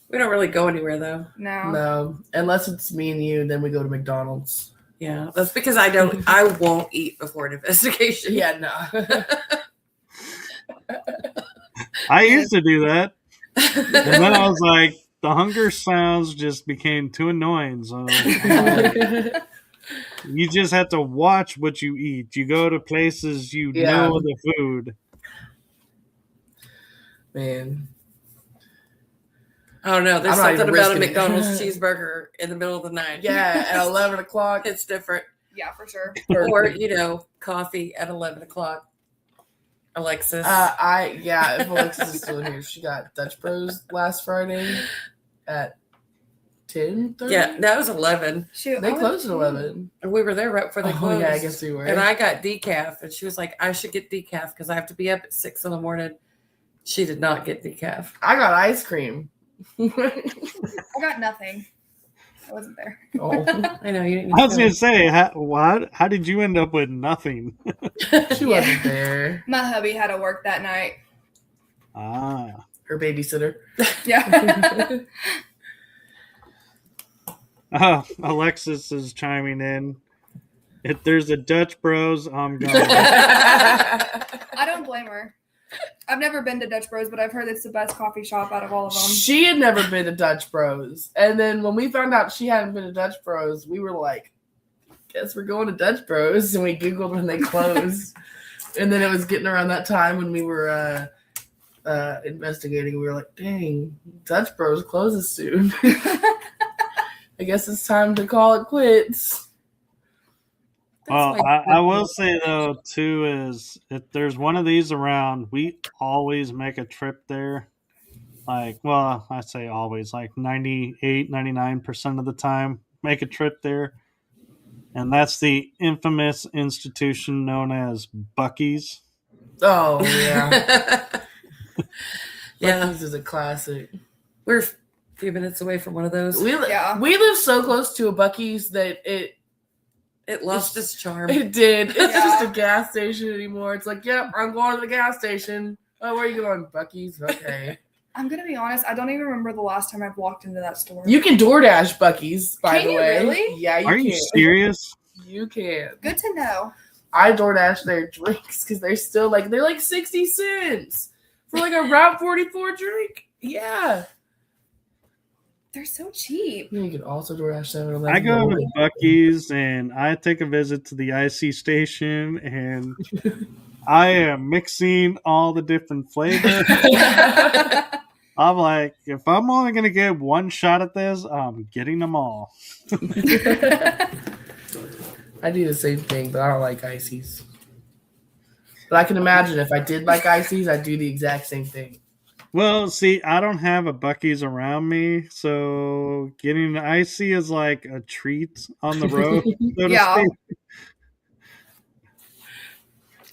We don't really go anywhere though. No, unless it's me and you, then we go to McDonald's. Yeah, that's because I won't eat before an investigation. Yeah, no. I used to do that, and then I was like, the hunger sounds just became too annoying. So you just have to watch what you eat. You go to places know the food. Man. Oh no, there's I'm not something even about a risking it. McDonald's cheeseburger in the middle of the night. Yeah, at 11 o'clock. It's different. Yeah, for sure. Or, coffee at 11 o'clock. Alexis. If Alexis is still in here, she got Dutch Bros last Friday at 10:30? Yeah, that was 11. Shoot, They closed at 11. And we were there right before they Oh, closed. yeah, I guess we were. And I got decaf, and she was like, I should get decaf because I have to be up at 6 in the morning. She did not get decaf. I got ice cream. I got nothing. I wasn't there. Oh, I know you didn't. I was going to say, how did you end up with nothing? she wasn't there. My hubby had to work that night. Ah. Her babysitter. Yeah. Oh, Alexis is chiming in. If there's a Dutch Bros, I'm going. I don't blame her. I've never been to Dutch Bros, but I've heard it's the best coffee shop out of all of them. She had never been to Dutch Bros. And then when we found out she hadn't been to Dutch Bros, we were like, guess we're going to Dutch Bros. And we Googled when they closed. And then it was getting around that time when we were investigating. We were like, dang, Dutch Bros closes soon. I guess it's time to call it quits. Well, I will say, though, too, is if there's one of these around, we always make a trip there. Like, well, I say always, like 98, 99% of the time, make a trip there. And that's the infamous institution known as Buc-ee's. Oh, yeah. Yeah. Buc-ee's is a classic. We're a few minutes away from one of those. We live so close to a Buc-ee's that It lost its charm. It did. It's Yeah. just a gas station anymore. It's like, yep, I'm going to the gas station. Oh, where are you going? Buc-ee's? Okay. I'm going to be honest. I don't even remember the last time I've walked into that store. You can DoorDash Buc-ee's, by Can the you way. really? Yeah, you Are can. you serious? You can. Good to know. I DoorDash their drinks because they're still they're like 60 cents for like a Route 44 drink. Yeah. They're so cheap. You can also DoorDash 7-Eleven. I go to Buc-ee's and I take a visit to the IC station and I am mixing all the different flavors. I'm like, if I'm only going to get one shot at this, I'm getting them all. I do the same thing, but I don't like ices. But I can imagine if I did like ices, I'd do the exact same thing. Well, see, I don't have a Buc-ee's around me, so getting an icy is like a treat on the road, so to Yeah. speak.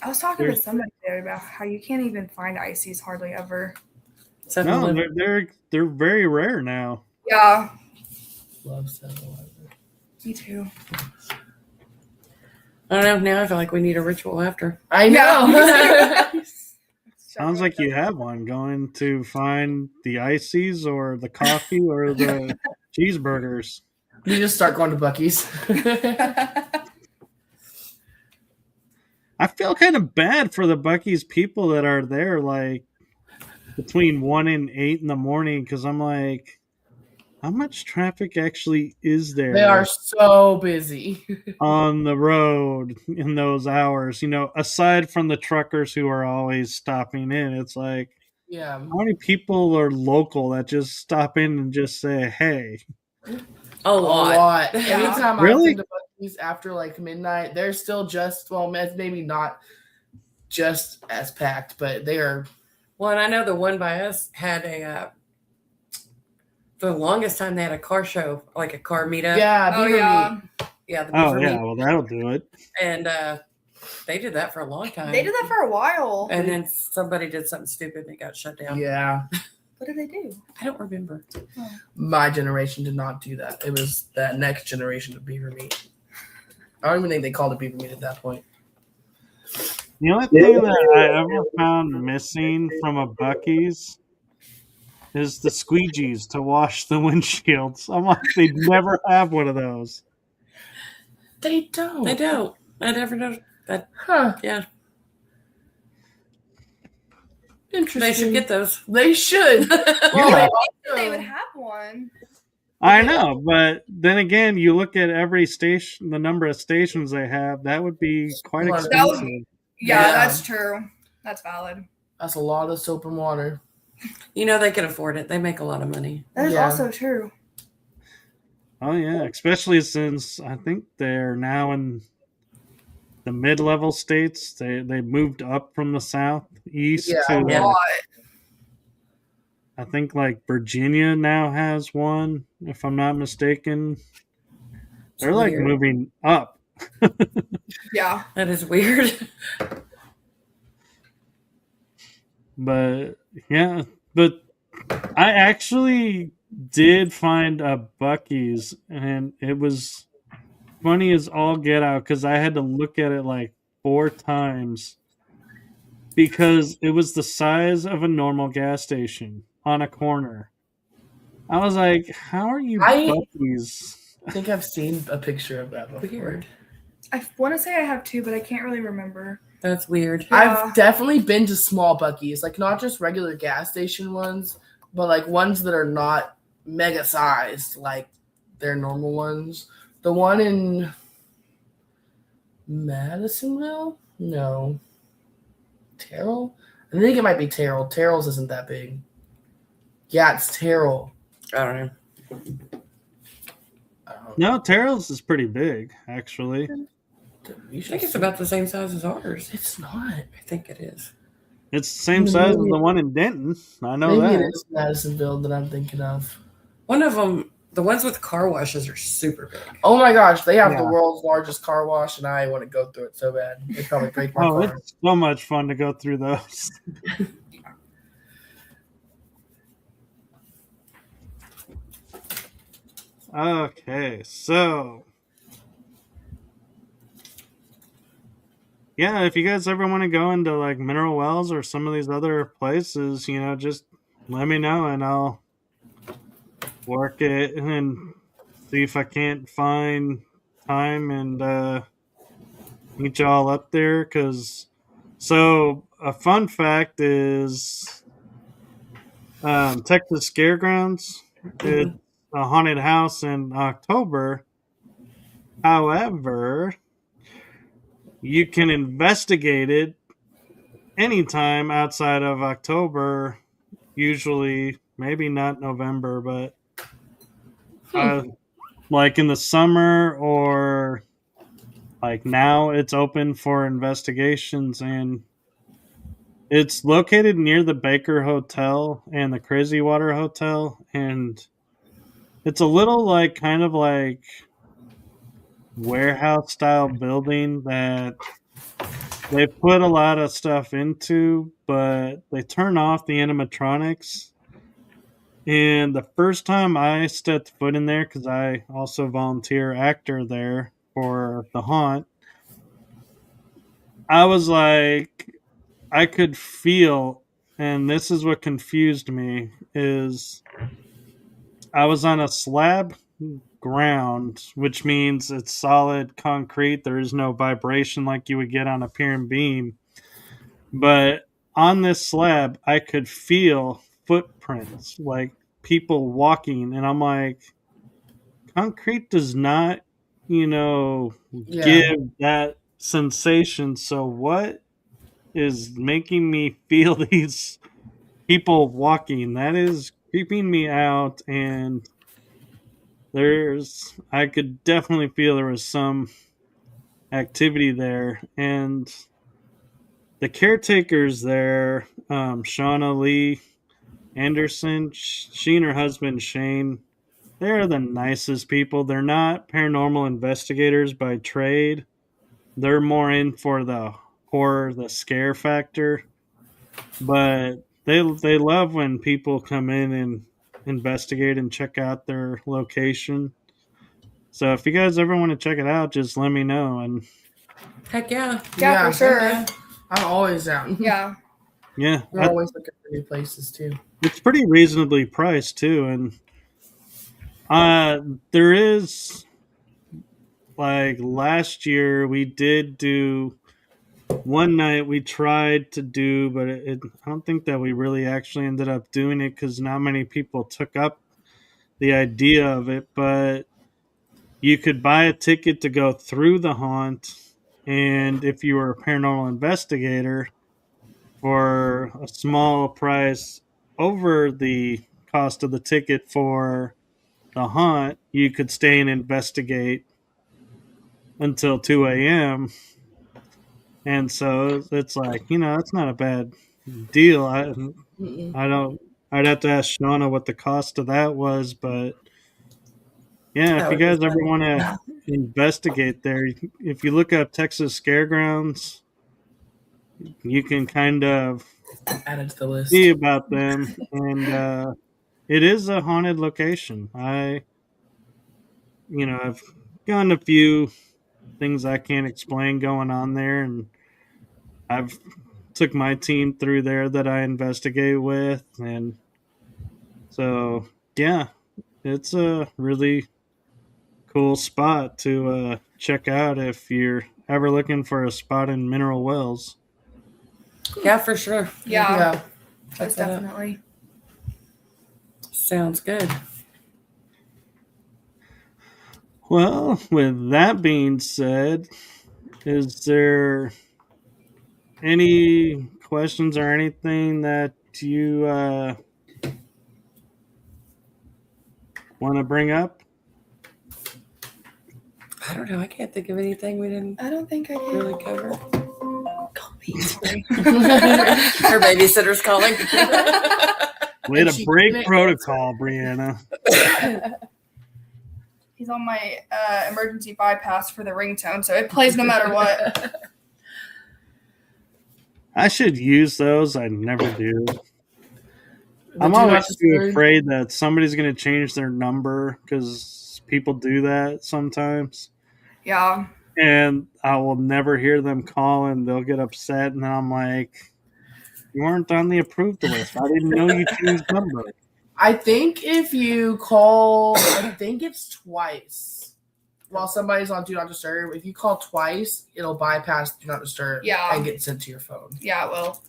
I was talking to somebody there about how you can't even find ices hardly ever. No, they're very rare now. Yeah. Love 7-Eleven. Me too. I don't know. Now I feel like we need a ritual after. I know. Yeah. Sounds like you have one going to find the ices or the coffee or the cheeseburgers. You just start going to Buc-ee's. I feel kind of bad for the Buc-ee's people that are there, like between 1 and 8 in the morning, because I'm like, how much traffic actually is there? They are so busy. On the road in those hours, aside from the truckers who are always stopping in. It's like, Yeah. how many people are local that just stop in and just say, hey? A lot. Yeah. Anytime Really? I've been to Buc-ee's after like midnight, they're still maybe not just as packed, but they are. Well, and I know the one by us had for the longest time they had a car show, like a car meetup. Yeah, Oh, beaver yeah. meat. Yeah, the Oh, beaver yeah, meat. well, that'll do it. And they did that for a long time. They did that for a while. And then somebody did something stupid and it got shut down. Yeah. What did they do? I don't remember. My generation did not do that. It was that next generation of beaver meat. I don't even think they called it beaver meat at that point. The only thing that I ever found missing from a Buc-ee's is the squeegees to wash the windshields. I'm like, they never have one of those. They don't. They don't. I never know that. Huh. Yeah. Interesting. They should get those. They should. Yeah. They would have one. I know, but then again, you look at every station, the number of stations they have, that would be quite That would expensive. Yeah, Yeah. that's true. That's valid. That's a lot of soap and water. You know they can afford it. They make a lot of money. That is Yeah. also true. Oh, yeah, especially since I think they're now in the mid-level states. They moved up from the southeast Yeah. to A Yeah. lot. I think like Virginia now has one, if I'm not mistaken. It's They're like weird. moving up. Yeah. That is weird. But yeah, but I actually did find a Bucky's, and it was funny as all get out because I had to look at it like 4 times because it was the size of a normal gas station on a corner. I was like, "How are you I Bucky's?" think I've seen a picture of that before. Weird. I want to say I have two, but I can't really remember. That's weird. Yeah. I've definitely been to small Buc-ee's, like not just regular gas station ones, but like ones that are not mega sized, like their normal ones. The one in Madisonville? No. Terrell? I think it might be Terrell. Terrell's isn't that big. Yeah, it's Terrell. I don't know. No, Terrell's is pretty big, actually. I think it's about the same size as ours. It's not. I think it is. It's the same size as the one in Denton. I know Maybe that. it is Madisonville that I'm thinking of. One of them, the ones with car washes are super big. Oh my gosh, they have the Yeah. world's largest car wash, and I want to go through it so bad. It'd probably break my Oh, car. it's so much fun to go through those. Okay, so yeah, if you guys ever want to go into like Mineral Wells or some of these other places, just let me know and I'll work it and see if I can't find time and meet y'all up there. So a fun fact is Texas Scaregrounds. It's a haunted house in October. However, you can investigate it anytime outside of October, usually, maybe not November, but like in the summer or like now it's open for investigations, and it's located near the Baker Hotel and the Crazy Water Hotel, and it's a little like kind of like warehouse style building that they put a lot of stuff into, but they turn off the animatronics. And the first time I stepped foot in there, because I also volunteer actor there for the haunt, I was like, I could feel, and this is what confused me, is I was on a slab ground, which means it's solid concrete. There is no vibration like you would get on a pier and beam. But on this slab, I could feel footprints, like people walking, and I'm like, concrete does not, give that sensation. So what is making me feel these people walking? That is creeping me out, and I could definitely feel there was some activity there, and the caretakers there, Shauna Lee Anderson, she and her husband Shane, they're the nicest people. They're not paranormal investigators by trade. They're more in for the horror, the scare factor. But they love when people come in and investigate and check out their location. So if you guys ever want to check it out, just let me know. And Heck yeah. Yeah, for sure. Yeah. I'm always down. Yeah. yeah, We're always looking for new places too. it's pretty reasonably priced too. And there is, like last year we did do one night we tried to do, but I don't think that we really actually ended up doing it because not many people took up the idea of it. But you could buy a ticket to go through the haunt, and if you were a paranormal investigator, for a small price over the cost of the ticket for the haunt, you could stay and investigate until 2 a.m. And so it's like, it's not a bad deal. I I'd have to ask Shauna what the cost of that was, but yeah, That if you would be guys ever fun. want to investigate there, if you look up Texas Scaregrounds, you can kind of Add it to the list. see about them, and it is a haunted location. I've gotten a few things I can't explain going on there, and I've took my team through there that I investigate with, and so yeah, it's a really cool spot to check out if you're ever looking for a spot in Mineral Wells. Yeah, for sure. Yeah, Check most that out. definitely. Sounds good. Well, with that being said, is there any questions or anything that you want to bring up? I don't know. I can't think of anything we didn't I don't think I can. really cover. Call me. Sorry. Her babysitter's calling. Way And to she break didn't protocol, Brianna. He's on my emergency bypass for the ringtone, so it plays no matter what. I should use those. I never do. The I'm do not always too disturb. afraid that somebody's going to change their number because people do that sometimes. Yeah. And I will never hear them call and they'll get upset. And I'm like, you weren't on the approved list. I didn't know you changed number. I think if you call, I think it's twice while somebody's on Do Not Disturb. If you call twice, it'll bypass Do Not Disturb and get sent to your phone. Yeah, it will.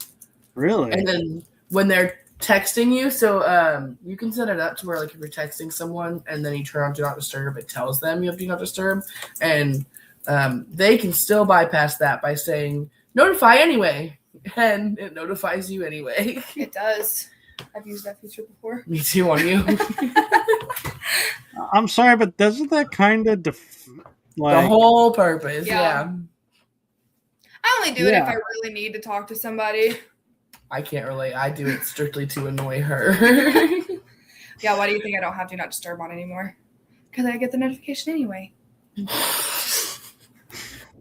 Really? And then when they're texting you, so you can set it up to where, like, if you're texting someone and then you turn on Do Not Disturb, it tells them you have Do Not Disturb, and they can still bypass that by saying notify anyway, and it notifies you anyway. It does. I've used that feature before. Me too on you. I'm sorry, but doesn't that kind of The whole purpose, yeah. I only do it if I really need to talk to somebody. I can't relate. I do it strictly to annoy her. Yeah, why do you think I don't have Do Not Disturb on anymore? Because I get the notification anyway.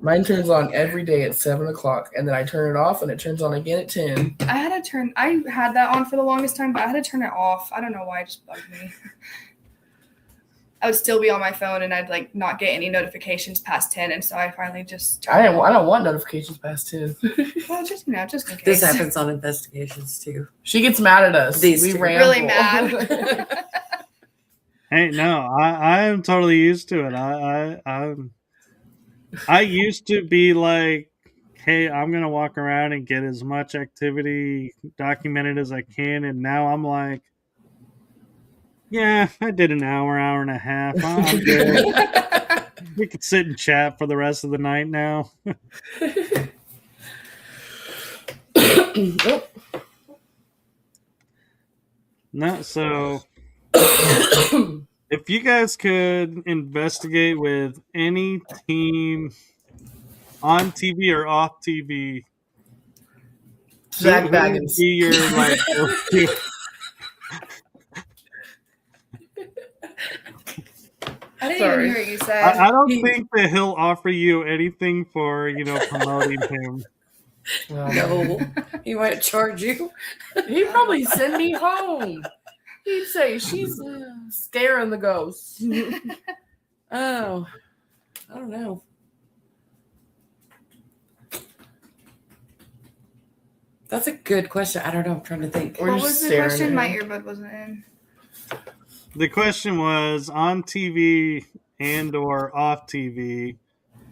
Mine turns on every day at 7 o'clock, and then I turn it off, and it turns on again at 10. I had that on for the longest time, but I had to turn it off. I don't know why, it just bugged me. I would still be on my phone, and I'd like not get any notifications past 10, and so I finally just. I don't want notifications past 10. Well, just just in case. This happens on investigations too. She gets mad at us. We ramble. Really mad. Hey, no, I am totally used to it. I used to be like, hey, I'm gonna walk around and get as much activity documented as I can, and now I'm like, yeah, I did an hour and a half. I'm good. We could sit and chat for the rest of the night now. No, so if you guys could investigate with any team on TV or off TV, Zach who would Baggins. be your like go-to? I didn't even hear what you said. I don't think that he'll offer you anything for promoting him. No, he might charge you. He'd probably send me home. He'd say, she's scaring the ghosts. Oh, I don't know. That's a good question. I don't know. I'm trying to think. Or What just was the staring question? at My him. earbud wasn't in. The question was on TV and or off TV,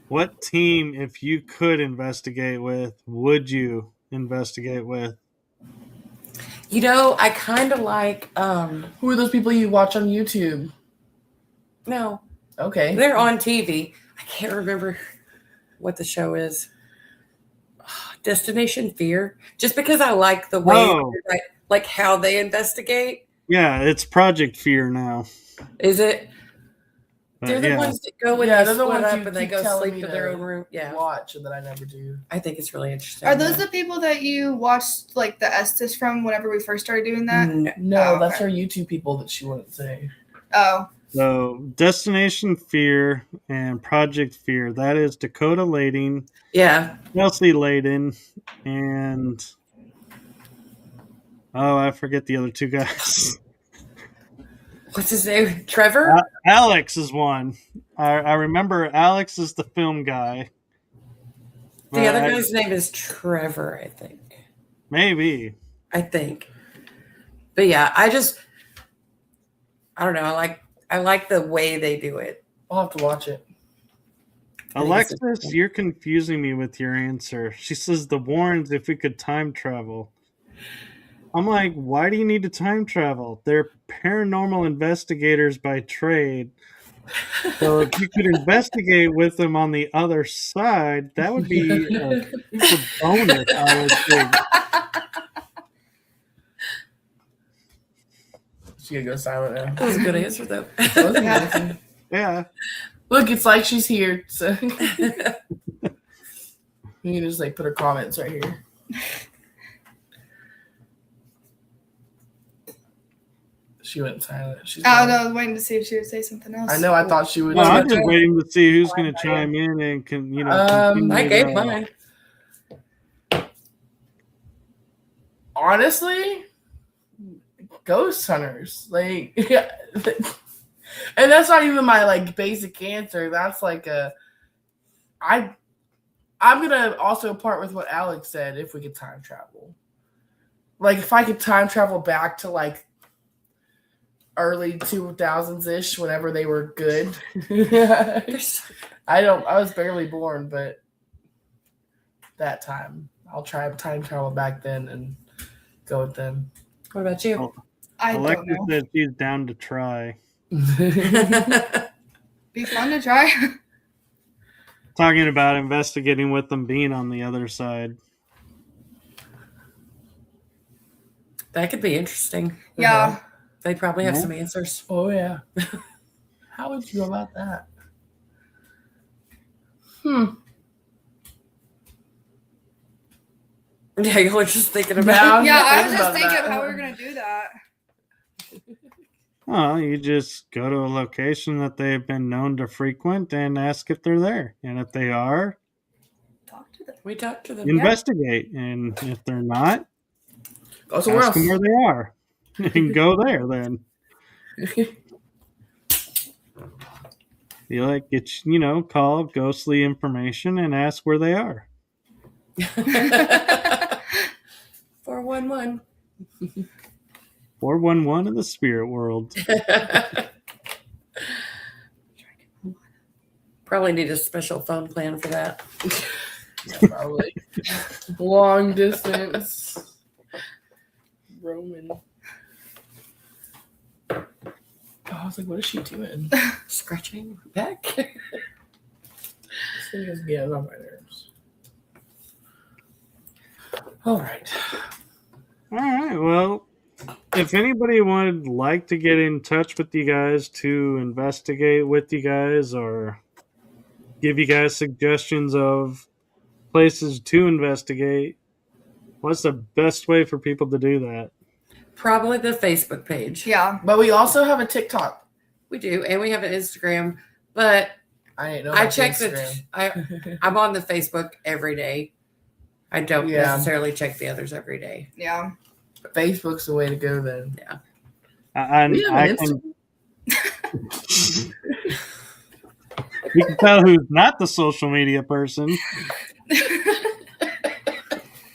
what team, if you could investigate with, would you investigate with? I kind of like. Who are those people you watch on YouTube? No, Okay. they're on TV. I can't remember what the show is. Destination Fear. Just because I like the way, like how they investigate. Yeah, it's Project Fear now. Is it? But They're the yeah, ones that go when Yeah, they they're the split ones up you and they keep go telling sleep me in their to own room. Yeah, watch and that I never do. I think it's really interesting. Are those the people that you watched like the Estes from whenever we first started doing that? No. No, Oh, that's okay. her YouTube people that she wouldn't say. Oh, so Destination Fear and Project Fear. That is Dakota Lading, Yeah. Chelsea Layden, and I forget the other two guys. What's his name? Trevor? Alex is one. I remember Alex is the film guy. The other guy's name is Trevor, I think. Maybe. I think. But yeah, I don't know. I like the way they do it. I'll have to watch it. Alexis, you're confusing me with your answer. She says the Warrens if we could time travel. I'm like, why do you need to time travel? They're paranormal investigators by trade. So if you could investigate with them on the other side, that would be a super bonus, I would think. She gonna go silent now. That was a good answer, though. That was amazing. Yeah. Look, it's like she's here. So you can just like put her comments right here. She went silent. She's I gone. was waiting to see if she would say something else. I know. I thought she would. Well, I'm Okay. just waiting to see who's going to chime in and can, continue I gave to- mine. Honestly, ghost hunters, like, and that's not even my like basic answer. That's like I'm gonna also part with what Alex said. If we could time travel, like if I could time travel back to like early 2000s ish, whenever they were good. I was barely born, but that time I'll try time travel back then and go with them. What about you? Oh. I don't Alexis know. said she's down to try. Be fun to try. Talking about investigating with them being on the other side. That could be interesting. Yeah. They probably have Yeah. some answers. Oh yeah. How would you go about that? Yeah, you were just thinking Yeah, about. Yeah, I was thinking just about thinking that. of how we were gonna do that. Oh, you just go to a location that they've been known to frequent and ask if they're there. And if they are, Talk to them. We talked to them. Yeah. investigate. And if they're not, Go somewhere ask them where else. they are. And go there then. You like get call ghostly information and ask where they are. 411. 411 in the spirit world. Probably need a special phone plan for that. Yeah, probably. Long distance. Roman. Oh, I was like, what is she doing? Scratching back. This thing is getting on my nerves. All right. All right. Well, if anybody would like to get in touch with you guys to investigate with you guys or give you guys suggestions of places to investigate, what's the best way for people to do that? Probably the Facebook page. Yeah. But we also have a TikTok. We do, and we have an Instagram. But I ain't know. I about check Instagram. I'm on the Facebook every day. I don't Yeah. necessarily check the others every day. Yeah. Facebook's the way to go then. We have I an can, you can tell who's not the social media person.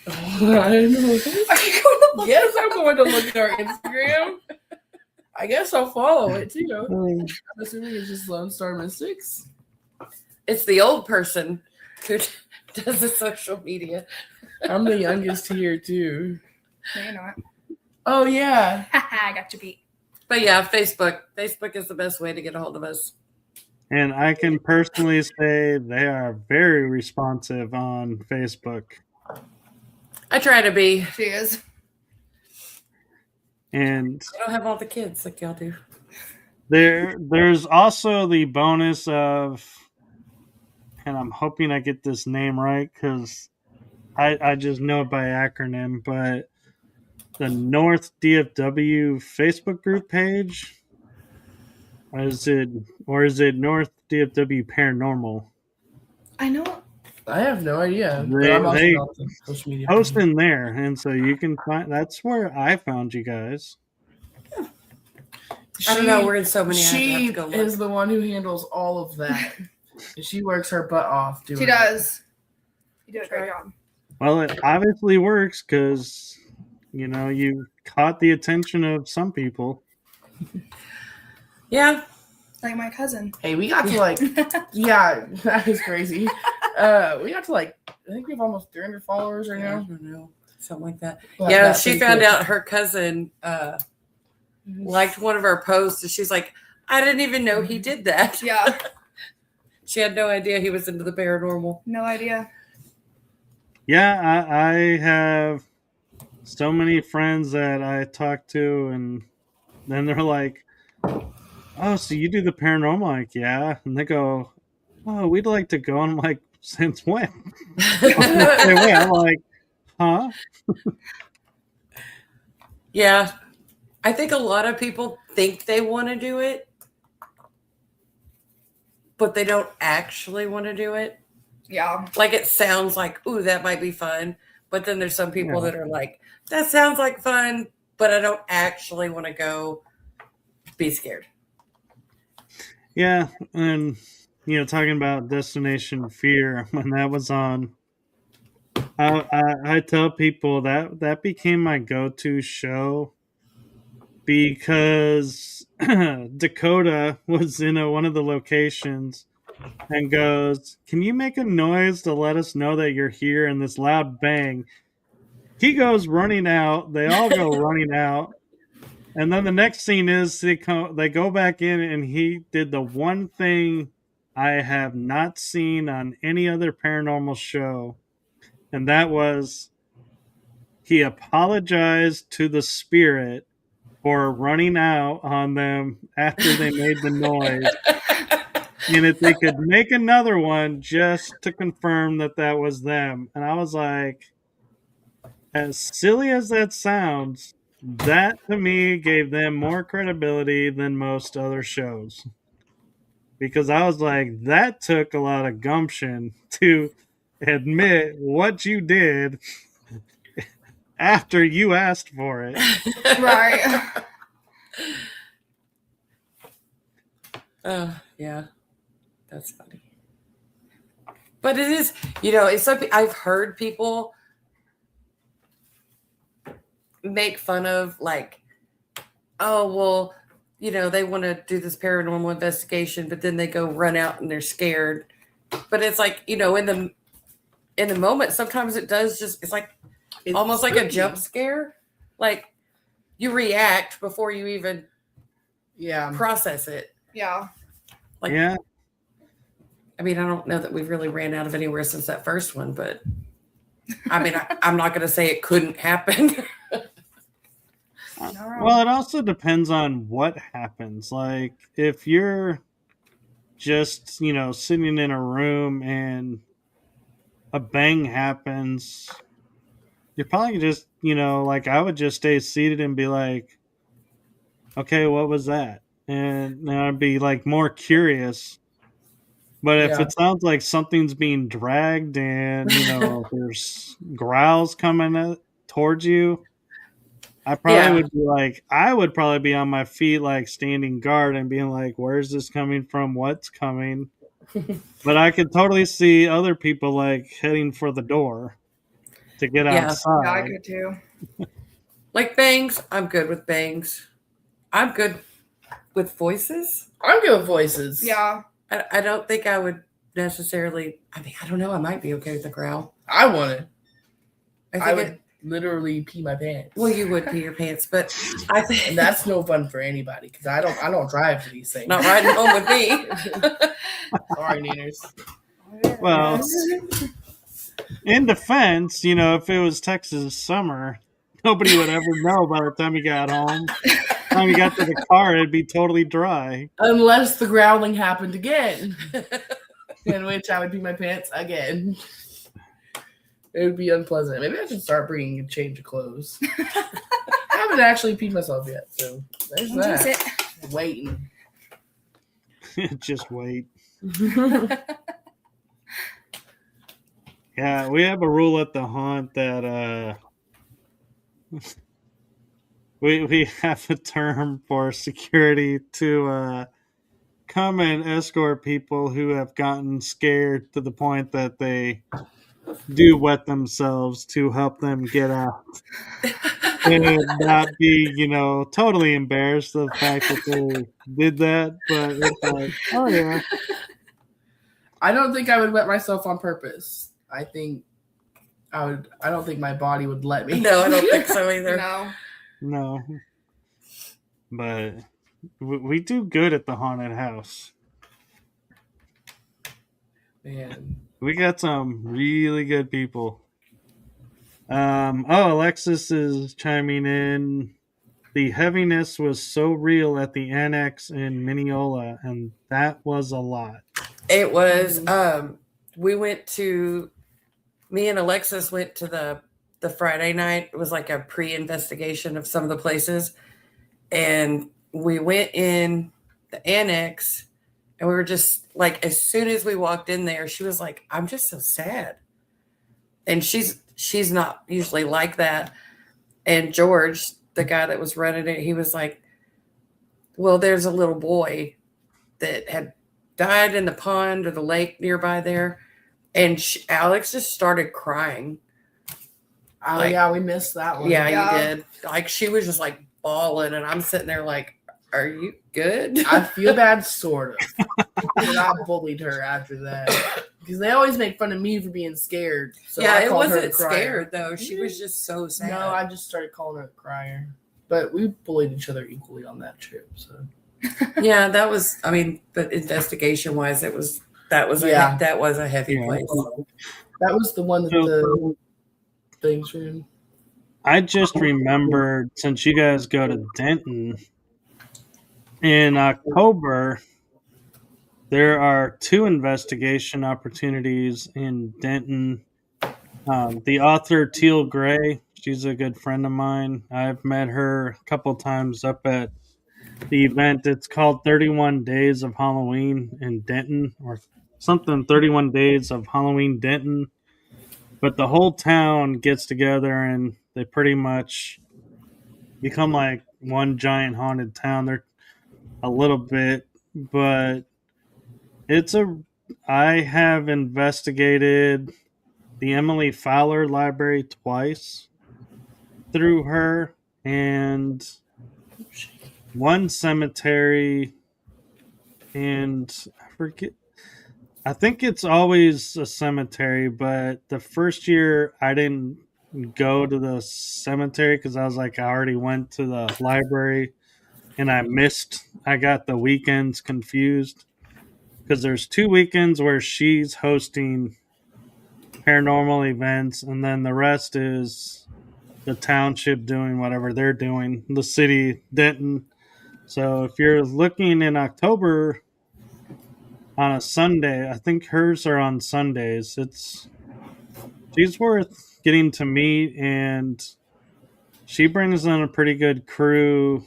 I know. Are you going to look? Yes, I'm going to look at our Instagram. I guess I'll follow it too. I'm assuming it's just Lone Star Mystics. It's the old person who does the social media. I'm the youngest here too. No, you're not. Oh yeah. I got you beat. But yeah, Facebook. Facebook is the best way to get a hold of us. And I can personally say they are very responsive on Facebook. I try to be. She is. And I don't have all the kids like y'all do. There's also the bonus of, and I'm hoping I get this name right because I just know it by acronym, but the North DFW Facebook group page, or is it North DFW Paranormal? I know. I have no idea, but I'm also They not the social media. post page. in there, and so you can find. That's where I found you guys. I don't know. We're in so many. I She have to go look. is the one who handles all of that. And she works her butt off doing She does. You do a great job. Well, it obviously works because you caught the attention of some people. Yeah. Like my cousin. Hey, we got to yeah, that is crazy. We got to I think we have almost 300 followers right I now. don't know. Something like that. But Yeah, that's she pretty found cool. out her cousin liked one of our posts, and she's like, I didn't even know he did that. Yeah. She had no idea he was into the paranormal. No idea. Yeah, I have so many friends that I talk to, and then they're like, "Oh, so you do the paranormal?" I'm like, yeah, and they go, "Oh, we'd like to go." And I'm like, "Since when?" I'm like, "Huh?" Yeah. I think a lot of people think they want to do it, but they don't actually want to do it. Yeah. Like it sounds like, ooh, that might be fun. But then there's some people Yeah. that are like, that sounds like fun, but I don't actually want to go be scared. Yeah, and talking about Destination Fear, when that was on, I tell people that became my go-to show because Dakota was in one of the locations and goes, "Can you make a noise to let us know that you're here?" And this loud bang. He goes running out. They all go running out. And then the next scene is they go back in, and he did the one thing I have not seen on any other paranormal show, and that was he apologized to the spirit for running out on them after they made the noise. And if they could make another one just to confirm that was them. And I was like, as silly as that sounds, that to me gave them more credibility than most other shows. Because I was like, that took a lot of gumption to admit what you did after you asked for it. Right. Yeah. That's funny. But it is, it's something I've heard people make fun of, like, oh, well, they want to do this paranormal investigation, but then they go run out and they're scared. But it's like, in the moment, sometimes it does it's like almost like a jump scare. Like you react before you even process it. Yeah. Like, yeah. I mean, I don't know that we've really ran out of anywhere since that first one, but I mean, I'm not going to say it couldn't happen. Well, it also depends on what happens. Like, if you're just, sitting in a room and a bang happens, you're probably just, like, I would just stay seated and be like, okay, what was that? And I'd be, like, more curious. But if it sounds like something's being dragged and, there's growls coming towards you, I would probably be on my feet, like standing guard and being like, where's this coming from? What's coming? But I could totally see other people like heading for the door to get outside. Yeah, I could too. Like bangs, I'm good with bangs. I'm good with voices. I'm good with voices. Yeah. I don't think I would necessarily. I mean, I don't know. I might be okay with the growl. I want it. I would literally pee my pants. Well, you would pee your pants, but I think and that's no fun for anybody because I don't drive to these things. Not riding home with me. Sorry, Neaners. Well, in defense, if it was Texas summer, nobody would ever know by the time you got home. time you got to the car, it'd be totally dry. Unless the growling happened again, in which I would pee my pants again. It would be unpleasant. Maybe I should start bringing a change of clothes. I haven't actually peed myself yet, so there's that. Waiting. Just wait. Yeah, we have a rule at the haunt that we have a term for security to come and escort people who have gotten scared to the point that they do wet themselves to help them get out and not be, totally embarrassed of the fact that they did that. But it's like, oh yeah. I don't think I would wet myself on purpose. I don't think my body would let me. No, I don't think so either. No. But we do good at the haunted house. Man. We got some really good people. Alexis is chiming in. The heaviness was so real at the annex in Mineola, and that was a lot. It was. Me and Alexis went to the Friday night. It was like a pre-investigation of some of the places, and we went in the annex, and we were just like, as soon as we walked in there, she was like, "I'm just so sad," and she's not usually like that. And George, the guy that was running it, he was like, "Well, there's a little boy that had died in the pond or the lake nearby there." And Alex just started crying. Oh, yeah, we missed that one. Yeah, you did. Like, she was just like bawling, and I'm sitting there like, are you good? I feel bad, sort of. But I bullied her after that. Because they always make fun of me for being scared. So yeah, it wasn't wasn't scared, though. She was just so sad. No, I just started calling her a crier. But we bullied each other equally on that trip. So yeah, that was, but investigation-wise, that was a heavy place. That was the one that the things were in. I just remembered, since you guys go to Denton, in October, there are 2 investigation opportunities in Denton. The author Teal Gray, she's a good friend of mine. I've met her a couple times up at the event. It's called 31 Days of Halloween in Denton, or something, 31 Days of Halloween Denton. But the whole town gets together and they pretty much become like one giant haunted town. They're a little bit, but I have investigated the Emily Fowler Library twice through her, and one cemetery, and I think it's always a cemetery, but the first year I didn't go to the cemetery because I was like, I already went to the library and I got the weekends confused because there's 2 weekends where she's hosting paranormal events, and then the rest is the township doing whatever they're doing, the city, Denton. So if you're looking in October on a Sunday, I think hers are on Sundays. She's worth getting to meet, and she brings in a pretty good crew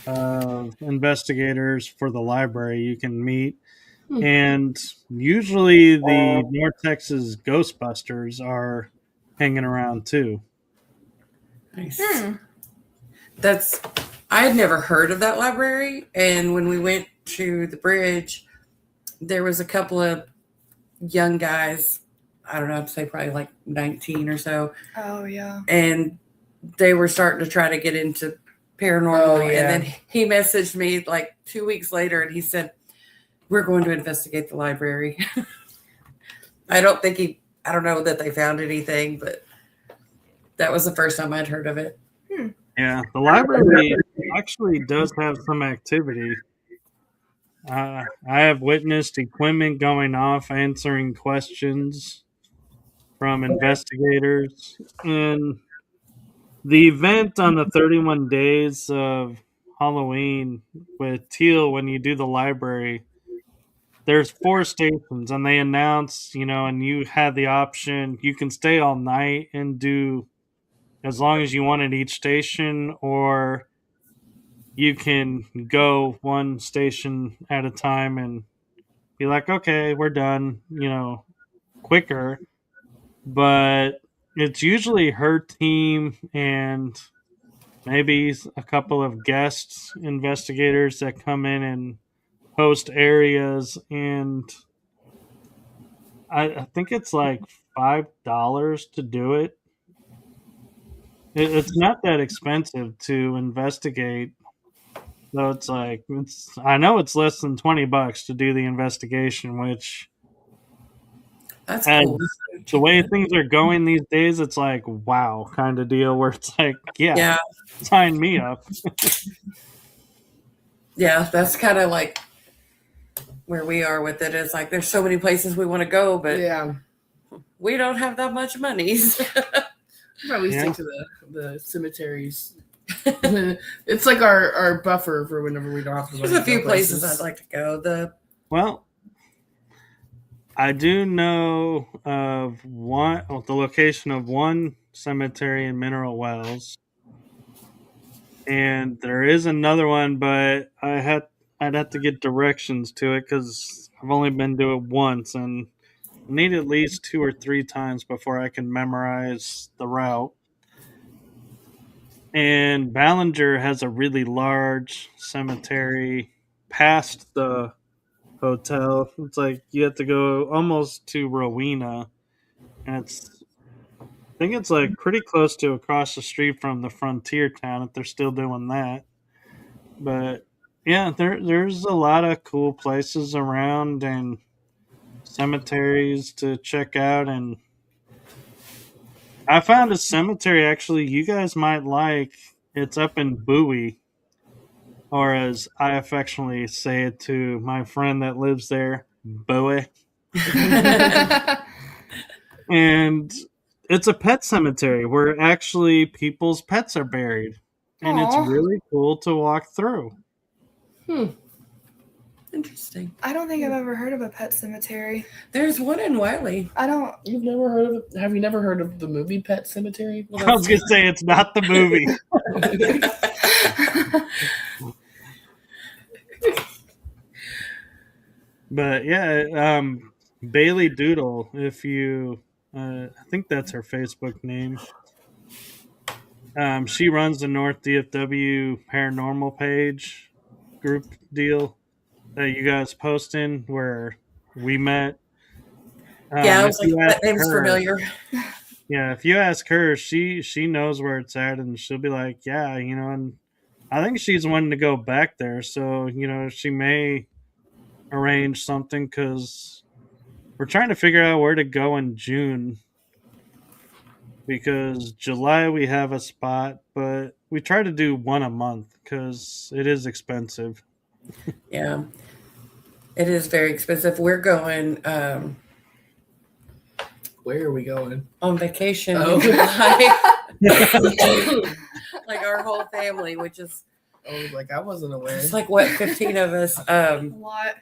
of investigators for the library you can meet. And usually the North Texas Ghostbusters are hanging around too. Nice. I had never heard of that library, and when we went to the bridge, there was a couple of young guys, I don't know, I'd say probably like 19 or so. Oh, yeah. And they were starting to try to get into paranormal. Oh, yeah. And then he messaged me like 2 weeks later, and he said, we're going to investigate the library. I don't know that they found anything, but that was the first time I'd heard of it. Yeah, the library actually does have some activity. I have witnessed equipment going off, answering questions from investigators. And the event on the 31 Days of Halloween with Teal, when you do the library, there's 4 stations, and they announce, and you had the option, you can stay all night and do as long as you want at each station, or you can go one station at a time and be like, okay, we're done, quicker. But it's usually her team and maybe a couple of guest investigators that come in and host areas. And I think it's like $5 to do it. It's not that expensive to investigate. So it's like, I know it's less than $20 to do the investigation, which, That's as cool. the way things are going these days, it's like, wow, kind of deal where it's like, yeah. Sign me up. Yeah, that's kind of like where we are with it. It's like there's so many places we want to go, but we don't have that much money. Probably stick to the cemeteries. It's like our buffer for whenever we don't have to. There's a few places I'd like to go. Well, I do know of the location of one cemetery in Mineral Wells, and there is another one, but I'd have to get directions to it because I've only been to it once, and I need at least 2 or 3 times before I can memorize the route. And Ballinger has a really large cemetery past the hotel. It's like you have to go almost to Rowena, and I think it's like pretty close to across the street from the frontier town if they're still doing that. But yeah, there's a lot of cool places around and cemeteries to check out. And I found a cemetery actually you guys might like. It's up in Bowie, or as I affectionately say it to my friend that lives there, Bowie. And it's a pet cemetery where actually people's pets are buried. And Aww. It's really cool to walk through. Interesting. I don't think I've ever heard of a pet cemetery. There's one in Wiley. I don't. You've never heard of it? Have you never heard of the movie Pet Cemetery? Well, I was going to say it's not the movie. But yeah, Bailey Doodle, if you, I think that's her Facebook name. She runs the North DFW Paranormal page group deal that you guys post in where we met. I was like, that name's familiar. Yeah, if you ask her, she knows where it's at, and she'll be like, yeah, and I think she's wanting to go back there, so, she may arrange something because we're trying to figure out where to go in June, because July we have a spot, but we try to do one a month because it is expensive. Yeah, it is very expensive. We're going where are we going? On vacation. Oh. Like our whole family, which is I wasn't aware. It's like 15 of us. What?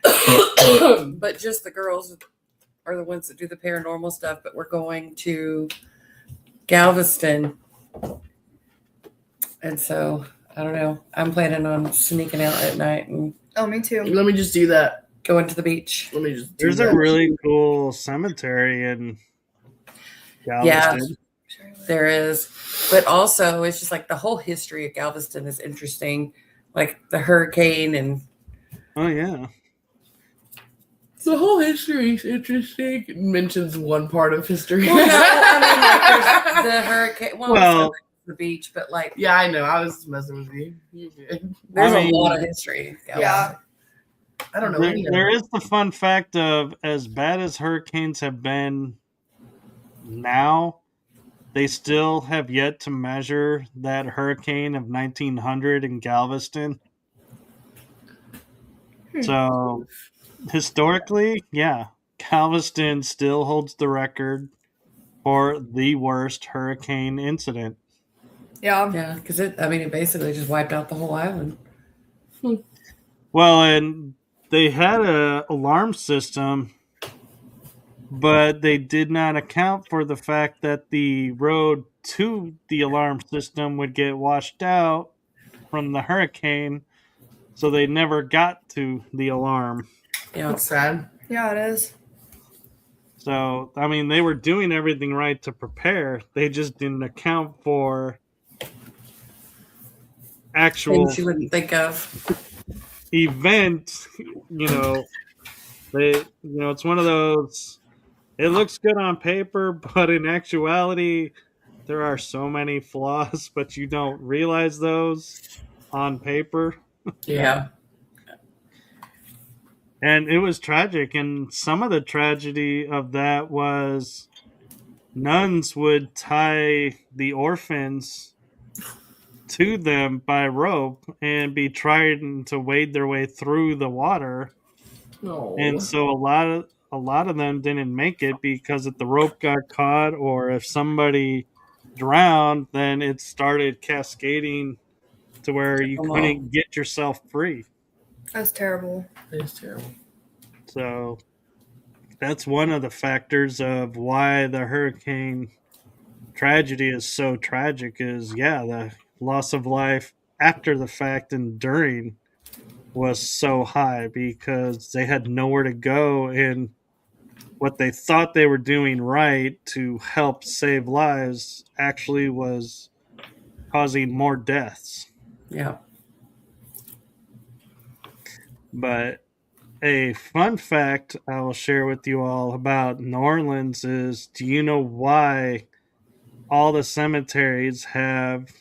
But just the girls are the ones that do the paranormal stuff. But we're going to Galveston, and so I don't know. I'm planning on sneaking out at night and me too. Let me just do that. Going to the beach. Let me just. There's a really cool cemetery in Galveston. Yeah, there is. But also, it's just like the whole history of Galveston is interesting, like the hurricane and. Oh yeah. The whole history is interesting. It mentions one part of history. Well, no, I mean, like the hurricane. Well, the beach, but like. Yeah, I know. I was messing with you. There's a lot of history. Yeah. I don't know. There is the fun fact of, as bad as hurricanes have been now, they still have yet to measure that hurricane of 1900 in Galveston. So, historically, yeah, Galveston still holds the record for the worst hurricane incident. Yeah. Yeah, because it basically just wiped out the whole island. Well, and they had a alarm system, but they did not account for the fact that the road to the alarm system would get washed out from the hurricane, so they never got to the alarm. Yeah. That's sad. Yeah, it is. So, I mean, they were doing everything right to prepare. They just didn't account for actual Things you wouldn't think of. event. It's one of those. It looks good on paper, but in actuality, there are so many flaws, but you don't realize those on paper. Yeah. And it was tragic. And some of the tragedy of that was nuns would tie the orphans to them by rope and be trying to wade their way through the water. No. And so a lot of them didn't make it because if the rope got caught or if somebody drowned, then it started cascading to where you couldn't get yourself free. That's terrible. It's terrible. So that's one of the factors of why the hurricane tragedy is so tragic is, the loss of life after the fact and during was so high because they had nowhere to go, and what they thought they were doing right to help save lives actually was causing more deaths. Yeah. But a fun fact I will share with you all about New Orleans is, do you know why all the cemeteries have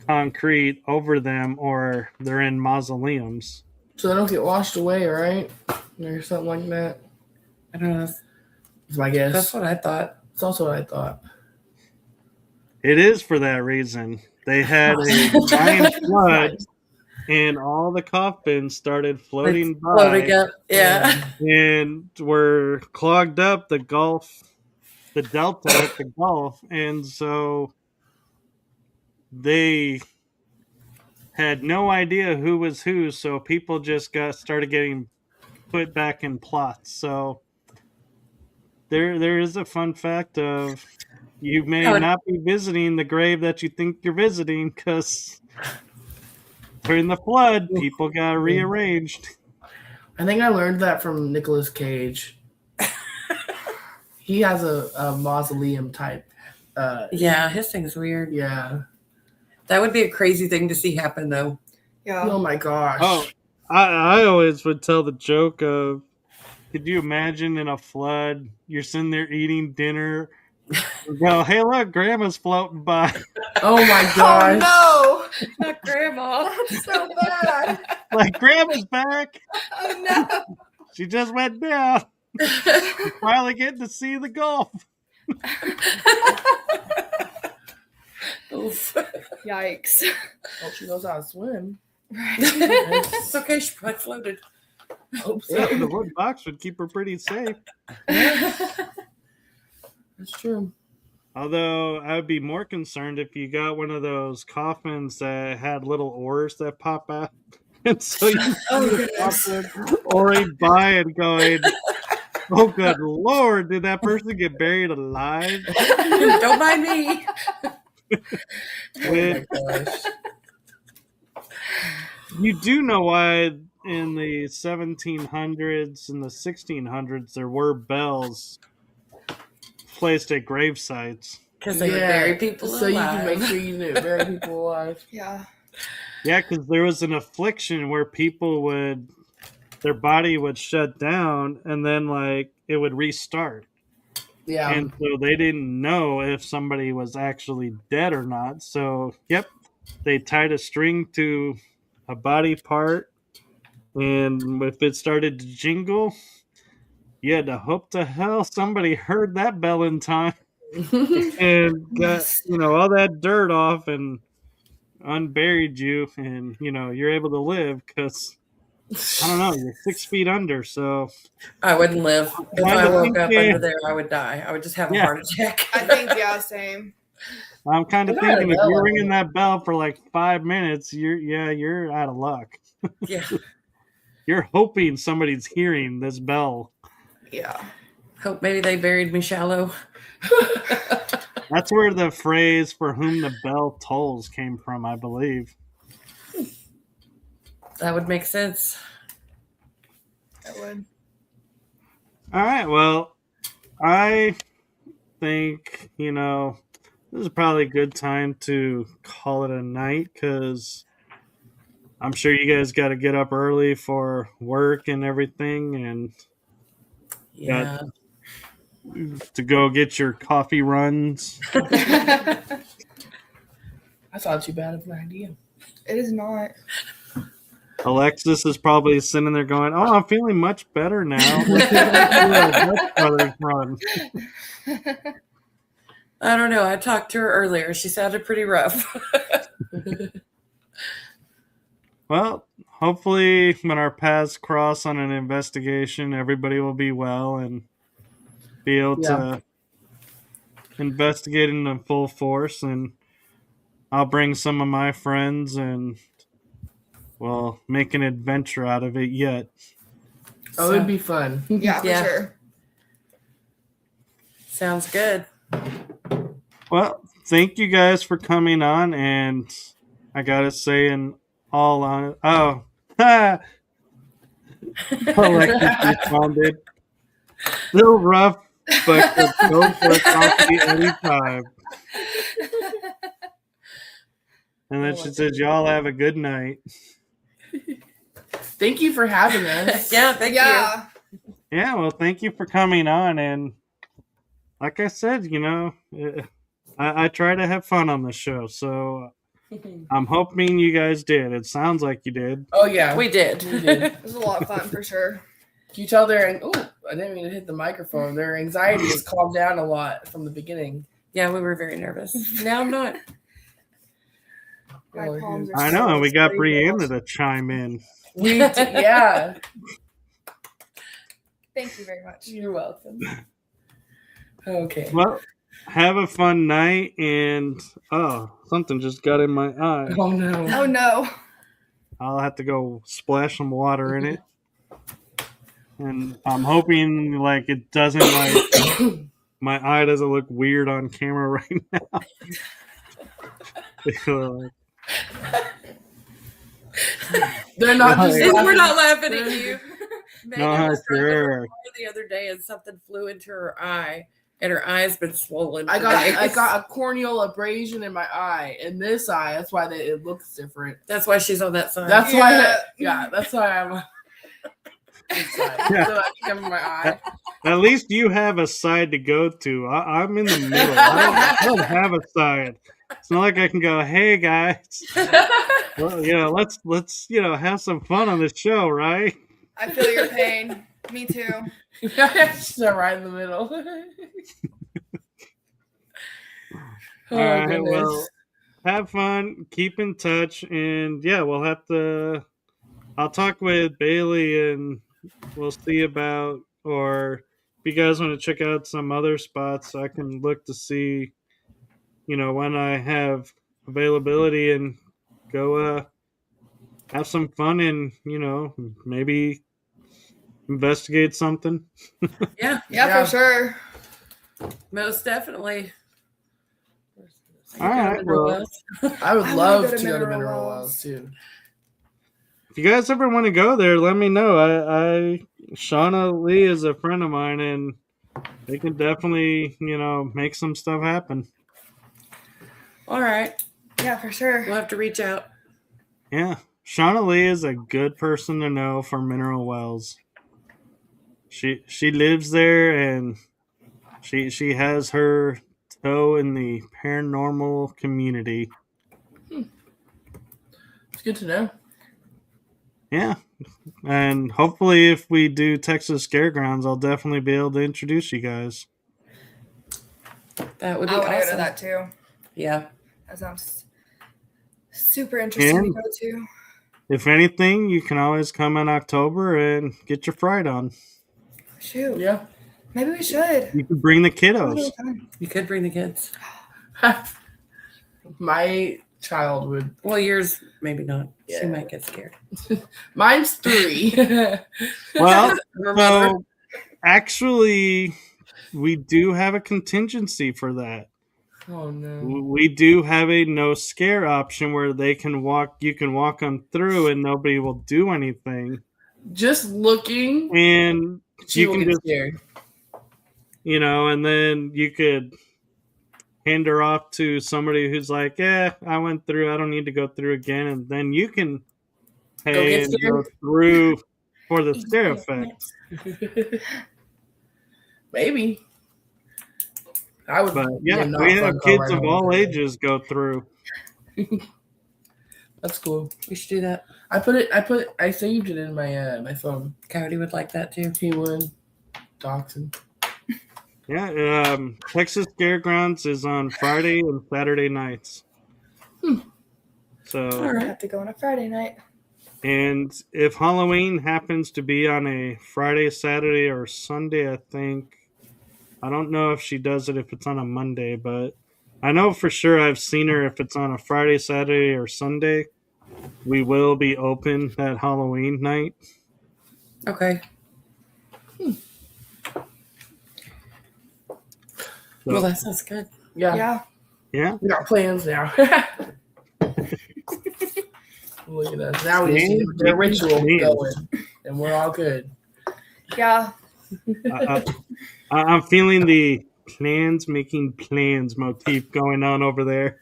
concrete over them or they're in mausoleums? So they don't get washed away, right? Or something like that. I don't know. That's my guess. That's what I thought. That's also what I thought. It is for that reason. They had a giant flood, and all the coffins started floating by. Floating up, yeah. And were clogged up the delta at the Gulf. And so they had no idea who was who, so people just started getting put back in plots. So there is a fun fact of you may not be visiting the grave that you think you're visiting because during the flood, people got rearranged. I think I learned that from Nicolas Cage. He has a mausoleum type. Yeah, his thing's weird. Yeah. That would be a crazy thing to see happen, though. Yeah. Oh my gosh. Oh, I always would tell the joke of, could you imagine in a flood, you're sitting there eating dinner, and go, hey, look, Grandma's floating by. Oh my gosh. Oh Not Grandma. no! That's so bad. Like, Grandma's back. Oh no! She just went down. We're finally getting to see the Gulf. Oof. Yikes! Oh, she knows how to swim. Right. It's okay, she probably floated. Hope so. Yeah, the wood box would keep her pretty safe. That's true. Although I would be more concerned if you got one of those coffins that had little oars that pop out. And so you oaring by and going, oh, good Lord, did that person get buried alive? Don't mind me. Oh my gosh. You do know why in the 1700s and the 1600s there were bells placed at grave sites. Because they would bury people so alive. you can make sure you didn't bury people alive. Yeah. Yeah, because there was an affliction where their body would shut down and then it would restart. Yeah. And so they didn't know if somebody was actually dead or not. So, they tied a string to a body part, and if it started to jingle, you had to hope to hell somebody heard that bell in time and got all that dirt off and unburied you, and you're able to live because I don't know, you're 6 feet under, so I wouldn't live. If I woke up under there, I would die. I would just have a heart attack. I think same. I'm kind of thinking if you're ringing that bell for 5 minutes, you're out of luck. Yeah. You're hoping somebody's hearing this bell. Yeah. Hope maybe they buried me shallow. That's where the phrase "for whom the bell tolls" came from, I believe. That would make sense. That would. All right, well, I think, this is probably a good time to call it a night because I'm sure you guys got to get up early for work and everything and Yeah. to go get your coffee runs. That's not too bad of an idea. It is not. Alexis is probably sitting there going, "Oh, I'm feeling much better now." Let's do a Dutch Brothers run. I don't know. I talked to her earlier. She sounded pretty rough. Well, hopefully when our paths cross on an investigation, everybody will be well and be able to investigate in full force, and I'll bring some of my friends and we'll make an adventure out of it yet. Oh, it'd be fun. Yeah, for sure. Sounds good. Well, thank you guys for coming on, and I gotta say, in all on Alexis responded, "Still rough, but could go for a coffee anytime." And then she says, "Y'all have a good night." Thank you for having us. Yeah, thank you. Yeah, well, thank you for coming on, and like I said, I try to have fun on the show, so I'm hoping you guys did. It sounds like you did. Oh yeah, We did. It was a lot of fun for sure. Can you tell I didn't mean to hit the microphone. Their anxiety has calmed down a lot from the beginning. Yeah, we were very nervous. Now I'm not. My palms are I know, and we got so Brianna to chime in. Yeah. Thank you very much. You're welcome. Okay. Well, have a fun night, and something just got in my eye. Oh no. Oh no. I'll have to go splash some water in it. And I'm hoping it doesn't my eye doesn't look weird on camera right now. They're not just We're not laughing at you. Megan No, was driving sure. her car the other day and something flew into her eye, and her eye's been swollen. I for days. got a corneal abrasion in my eye, in this eye. That's why it looks different. That's why she's on that side. That's why. That's why I'm. This side. Yeah. So I can cover my eye. At least you have a side to go to. I'm in the middle. I don't have a side. It's not like I can go, "Hey guys, well, let's have some fun on this show, right?" I feel your pain. Me too. Just right in the middle. All right, well, have fun, keep in touch, and I'll talk with Bailey and we'll see about, or if you guys want to check out some other spots, I can look to see, when I have availability and go have some fun and, maybe investigate something. Yeah, For sure. most definitely. All right, well, I would I love wanna go to to go to Mineral Mineral Wells. Wells too. if you guys ever want to go there, let me know. Shauna Lee is a friend of mine, and they can definitely, make some stuff happen. All right. Yeah, for sure. We'll have to reach out. Yeah, Shauna Lee is a good person to know for Mineral Wells. She lives there, and she has her toe in the paranormal community. It's good to know. Yeah, and hopefully if we do Texas Scaregrounds, I'll definitely be able to introduce you guys. That would be I want to go to awesome. that too. Yeah. That sounds super interesting And to go to. if anything, you can always come in October and get your fright on. Shoot. Yeah. Maybe we should. You can bring the kiddos. You could bring the kids. My child would. Well, yours maybe not. She Yeah. might get scared. Mine's 3. Well, Her mother. so actually, we do have a contingency for that. Oh no. We do have a no scare option where they can walk. You can walk them through, and nobody will do anything. Just looking, And she you will can get just, scared. and then you could hand her off to somebody who's like, I went through. I don't need to go through again. And then you can pay get and scared? go through for the scare effect. Maybe. I would. But be a yeah, not we fun have car kids ride of home all today. ages go through. That's cool. We should do that. I saved it in my my phone. Coyote would like that too. He would. Dachshund. Yeah, Texas Fairgrounds is on Friday and Saturday nights. So, All I right. have to go on a Friday night. and if Halloween happens to be on a Friday, Saturday, or Sunday, I don't know if she does it if it's on a Monday, but I know for sure I've seen her if it's on a Friday, Saturday, or Sunday. We will be open that Halloween night. Okay. So, Well, that sounds good. Yeah. Yeah. yeah. We got plans now. Look at us. Now we just need the ritual going, and we're all good. Yeah. I'm feeling the plans making plans motif going on over there.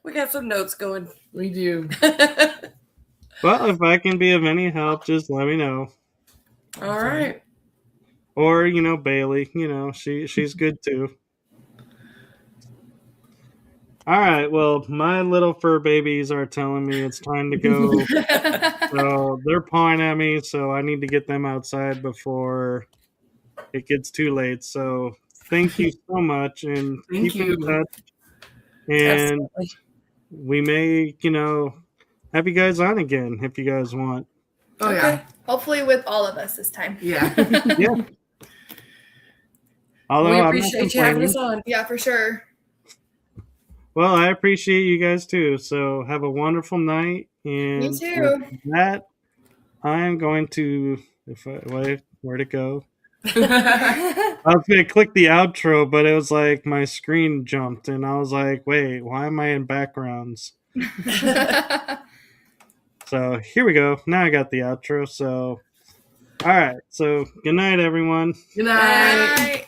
We got some notes going. We do. Well, if I can be of any help, just let me know. All right. Or, Bailey, she's good too. All right, well, my little fur babies are telling me it's time to go. So they're pawing at me, so I need to get them outside before it gets too late. So thank you so much, and Thank keep in you. touch. And Absolutely. we may, have you guys on again if you guys want. Oh Okay. yeah. Hopefully with all of us this time. Yeah. Yeah. Although We I'm not appreciate you having complaining. us on. Yeah, for sure. Well, I appreciate you guys too. So have a wonderful night. And Me too. with that, I'm going to, where'd it go? Yeah. I was going to click the outro, but it was like my screen jumped and I was like, wait, why am I in backgrounds? So here we go. Now I got the outro. So, all right. So good night, everyone. Good night. Bye.